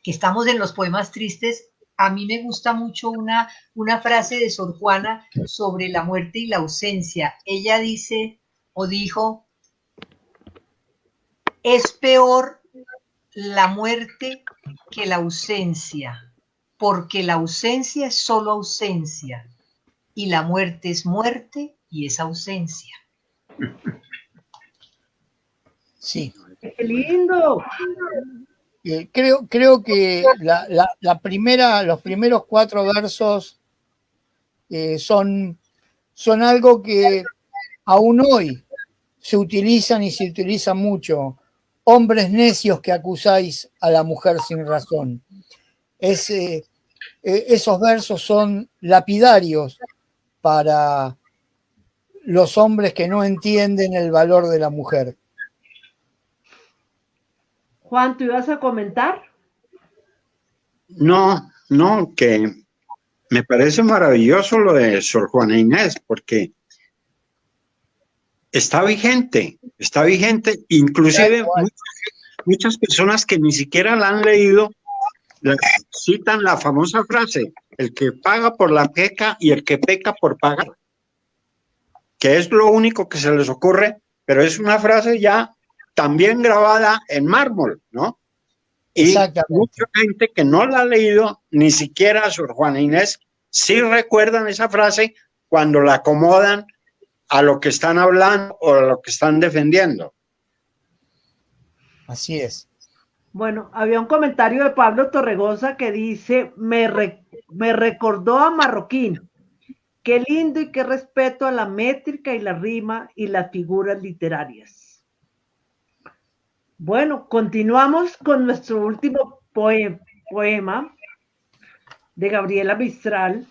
que estamos en los poemas tristes, a mí me gusta mucho una frase de Sor Juana sobre la muerte y la ausencia. Ella dice o dijo, es peor la muerte que la ausencia, porque la ausencia es solo ausencia y la muerte es muerte y es ausencia. Sí. ¡Qué lindo! Creo que los primeros 4 versos son algo que aún hoy se utilizan y se utilizan mucho. Hombres necios que acusáis a la mujer sin razón. Esos versos son lapidarios para los hombres que no entienden el valor de la mujer. Juan, ¿tú ibas a comentar? No, que me parece maravilloso lo de Sor Juana Inés, porque está vigente, inclusive muchas personas que ni siquiera la han leído citan la famosa frase, el que paga por la peca y el que peca por pagar, que es lo único que se les ocurre, pero es una frase ya también grabada en mármol, ¿no? Y mucha gente que no la ha leído, ni siquiera a Sor Juana Inés, sí recuerdan esa frase cuando la acomodan a lo que están hablando o a lo que están defendiendo. Así es. Bueno, había un comentario de Pablo Torregosa que dice, me recordó a Marroquín. Qué lindo y qué respeto a la métrica y la rima y las figuras literarias. Bueno, continuamos con nuestro último poema de Gabriela Mistral,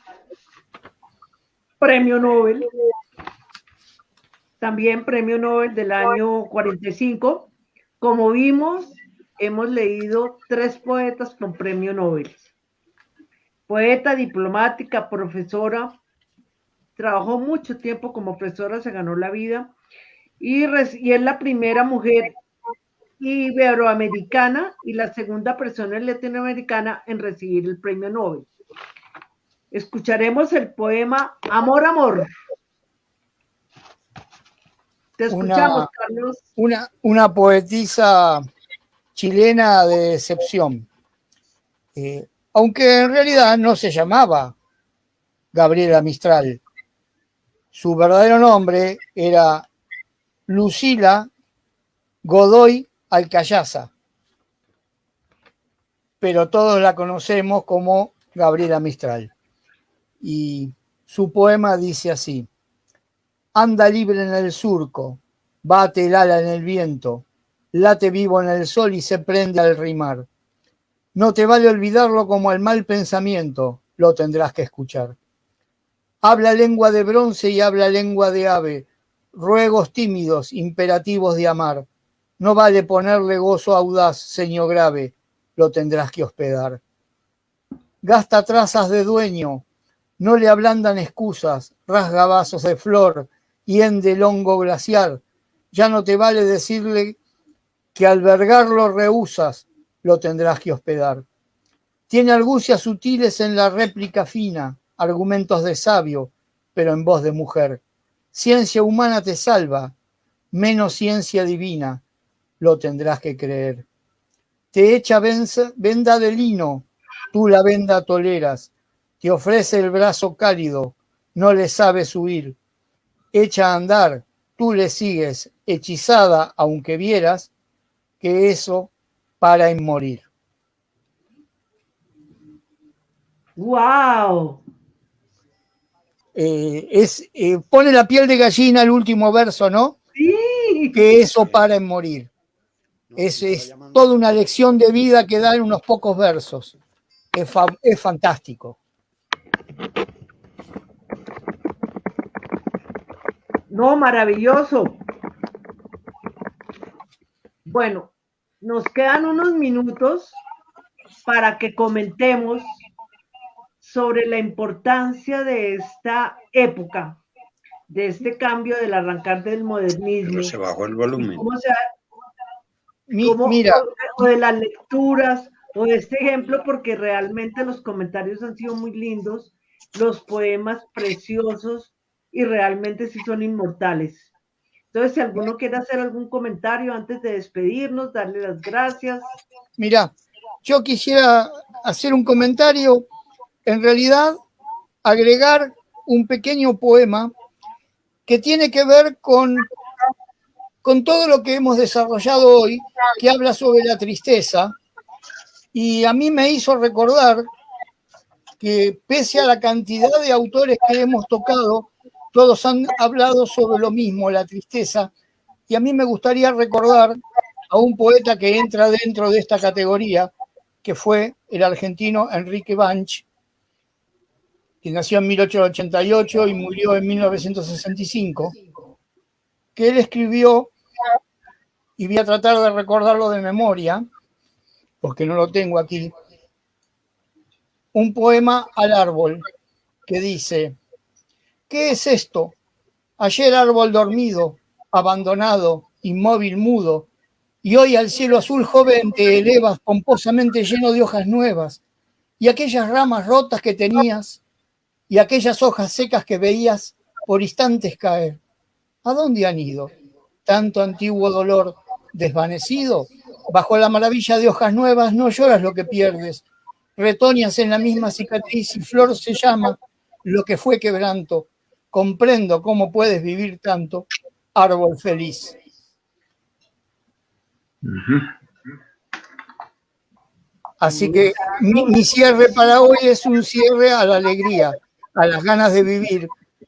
premio Nobel, también premio Nobel del año 45. Como vimos, hemos leído 3 poetas con premio Nobel. Poeta, diplomática, profesora, trabajó mucho tiempo como profesora, se ganó la vida y es la primera mujer iberoamericana y la segunda persona latinoamericana en recibir el premio Nobel. Escucharemos el poema Amor, Amor. Te escuchamos, Carlos. Una poetisa chilena de excepción. Aunque en realidad no se llamaba Gabriela Mistral. Su verdadero nombre era Lucila Godoy Alcayaza, pero todos la conocemos como Gabriela Mistral. Y su poema dice así: anda libre en el surco, bate el ala en el viento, late vivo en el sol y se prende al rimar. No te vale olvidarlo como al mal pensamiento, lo tendrás que escuchar. Habla lengua de bronce y habla lengua de ave, ruegos tímidos, imperativos de amar. No vale ponerle gozo audaz, ceño grave, lo tendrás que hospedar. Gasta trazas de dueño, no le ablandan excusas, rasga vasos de flor, hiende el hongo glaciar. Ya no te vale decirle que albergarlo rehusas, lo tendrás que hospedar. Tiene argucias sutiles en la réplica fina, argumentos de sabio, pero en voz de mujer. Ciencia humana te salva, menos ciencia divina, lo tendrás que creer. Te echa venda de lino, tú la venda toleras. Te ofrece el brazo cálido, no le sabes huir. Echa a andar, tú le sigues, hechizada, aunque vieras que eso para en morir. ¡Wow! Pone la piel de gallina el último verso, ¿no? Sí. Que eso para en morir. Es toda una lección de vida que da en unos pocos versos. Es fantástico. No, maravilloso. Bueno, nos quedan unos minutos para que comentemos sobre la importancia de esta época, de este cambio del arrancar del modernismo. Pero se bajó el volumen. Mira. O de las lecturas, o de este ejemplo, porque realmente los comentarios han sido muy lindos, los poemas preciosos y realmente sí son inmortales. Entonces, si alguno quiere hacer algún comentario antes de despedirnos, darle las gracias. Mira, yo quisiera hacer un comentario, en realidad agregar un pequeño poema que tiene que ver con todo lo que hemos desarrollado hoy, que habla sobre la tristeza, y a mí me hizo recordar que pese a la cantidad de autores que hemos tocado, todos han hablado sobre lo mismo, la tristeza, y a mí me gustaría recordar a un poeta que entra dentro de esta categoría, que fue el argentino Enrique Banch, que nació en 1888 y murió en 1965, que él escribió, y voy a tratar de recordarlo de memoria, porque no lo tengo aquí, un poema al árbol que dice: ¿qué es esto? Ayer árbol dormido, abandonado, inmóvil, mudo, y hoy al cielo azul joven te elevas pomposamente lleno de hojas nuevas, y aquellas ramas rotas que tenías, y aquellas hojas secas que veías por instantes caer, ¿a dónde han ido? Tanto antiguo dolor desvanecido, bajo la maravilla de hojas nuevas no lloras lo que pierdes, retoñas en la misma cicatriz y flor se llama lo que fue quebranto. Comprendo cómo puedes vivir tanto, árbol feliz. Así que mi cierre para hoy es un cierre a la alegría, a las ganas de vivir,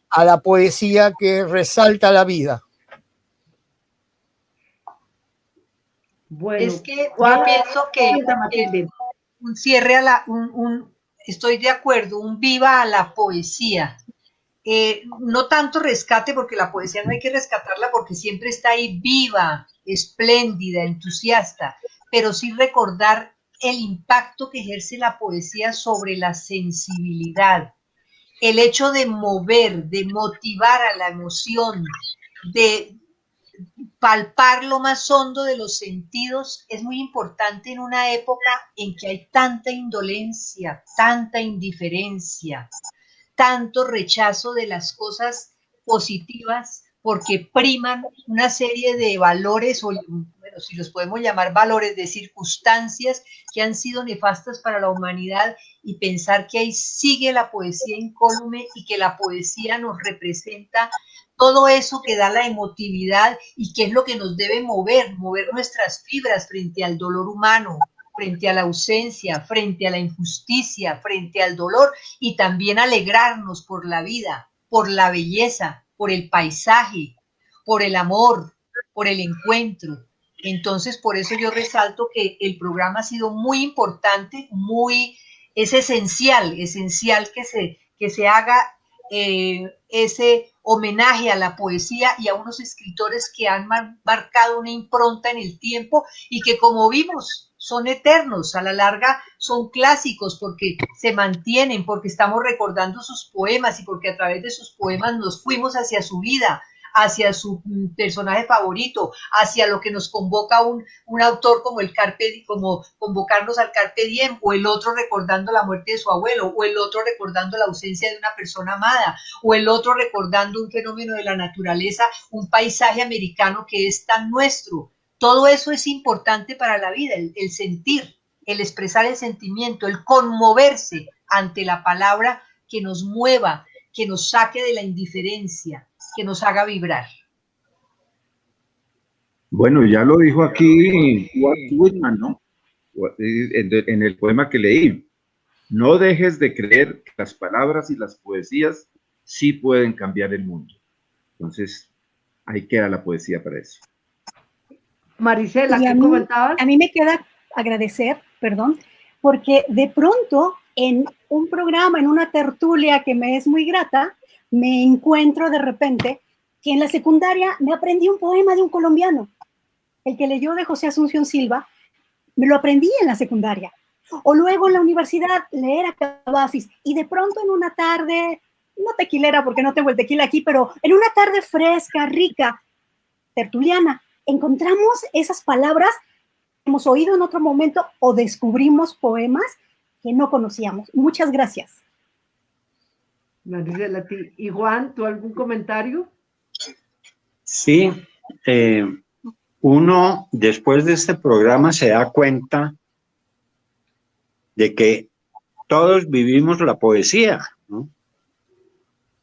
a la poesía que resalta la vida. Bueno, es que yo pienso que un cierre a estoy de acuerdo, un viva a la poesía. No tanto rescate, porque la poesía no hay que rescatarla porque siempre está ahí viva, espléndida, entusiasta, pero sí recordar el impacto que ejerce la poesía sobre la sensibilidad. el hecho de mover, de motivar a la emoción, de palpar lo más hondo de los sentidos es muy importante en una época en que hay tanta indolencia, tanta indiferencia, tanto rechazo de las cosas positivas porque priman una serie de valores, o bueno, si los podemos llamar valores, de circunstancias que han sido nefastas para la humanidad, y pensar que ahí sigue la poesía incólume y que la poesía nos representa todo eso que da la emotividad y que es lo que nos debe mover nuestras fibras frente al dolor humano, frente a la ausencia, frente a la injusticia, frente al dolor, y también alegrarnos por la vida, por la belleza, por el paisaje, por el amor, por el encuentro. Entonces, por eso yo resalto que el programa ha sido muy importante, es esencial que se haga ese homenaje a la poesía y a unos escritores que han marcado una impronta en el tiempo y que, como vimos, son eternos, a la larga son clásicos porque se mantienen, porque estamos recordando sus poemas y porque a través de sus poemas nos fuimos hacia su vida, hacia su personaje favorito, hacia lo que nos convoca un autor como como convocarnos al Carpe Diem, o el otro recordando la muerte de su abuelo, o el otro recordando la ausencia de una persona amada, o el otro recordando un fenómeno de la naturaleza, un paisaje americano que es tan nuestro. Todo eso es importante para la vida, el sentir, el expresar el sentimiento, el conmoverse ante la palabra que nos mueva, que nos saque de la indiferencia, que nos haga vibrar. Bueno, ya lo dijo aquí Walt Whitman, ¿no? En el poema que leí. No dejes de creer que las palabras y las poesías sí pueden cambiar el mundo. Entonces, ahí queda la poesía para eso. Marisela, ¿qué comentabas? A mí me queda agradecer, perdón, porque de pronto en un programa, en una tertulia que me es muy grata, me encuentro de repente que en la secundaria me aprendí un poema de un colombiano, el que leyó de José Asunción Silva, me lo aprendí en la secundaria. O luego en la universidad leer a Cavafis, y de pronto en una tarde, no tequilera porque no tengo el tequila aquí, pero en una tarde fresca, rica, tertuliana, encontramos esas palabras que hemos oído en otro momento o descubrimos poemas que no conocíamos. Muchas gracias. Marisela, a ti. ¿Y Juan, tú algún comentario? Sí, uno después de este programa se da cuenta de que todos vivimos la poesía, ¿no?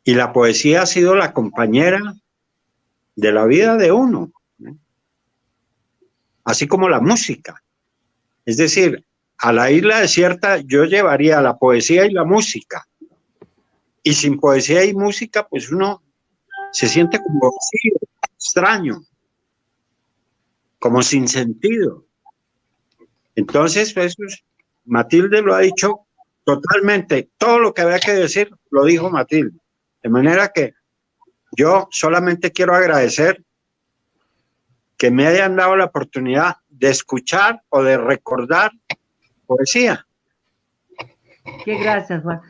Y la poesía ha sido la compañera de la vida de uno, ¿no? Así como la música. Es decir, a la isla desierta yo llevaría la poesía y la música. Y sin poesía y música, pues uno se siente como vacío, extraño, como sin sentido. Entonces, pues, Matilde lo ha dicho totalmente. Todo lo que había que decir lo dijo Matilde. De manera que yo solamente quiero agradecer que me hayan dado la oportunidad de escuchar o de recordar poesía. Qué gracias, Juan.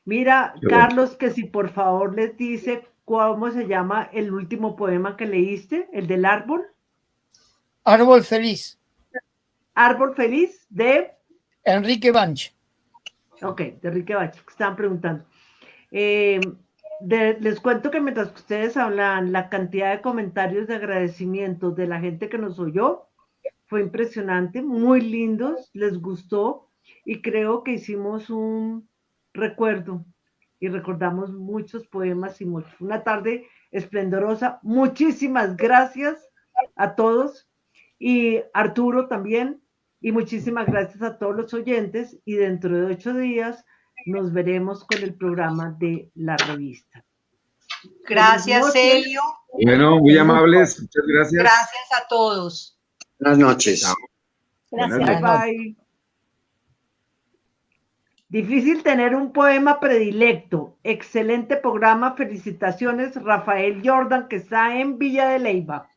Mira, Carlos, que si por favor les dice cómo se llama el último poema que leíste, el del árbol. Árbol feliz. Árbol feliz de Enrique Banch. Ok, de Enrique Banch, que estaban preguntando. Les cuento que mientras ustedes hablan, la cantidad de comentarios de agradecimiento de la gente que nos oyó fue impresionante, muy lindos, les gustó, y creo que hicimos un recuerdo y recordamos muchos poemas y muchos. Una tarde esplendorosa. Muchísimas gracias a todos, y Arturo también, y muchísimas gracias a todos los oyentes, y dentro de 8 días nos veremos con el programa de la revista. Gracias, Celio. Bueno, muy amables, muchas gracias. Gracias a todos. Buenas noches. Gracias. Bye. Difícil tener un poema predilecto. Excelente programa. Felicitaciones, Rafael Jordan, que está en Villa de Leyva.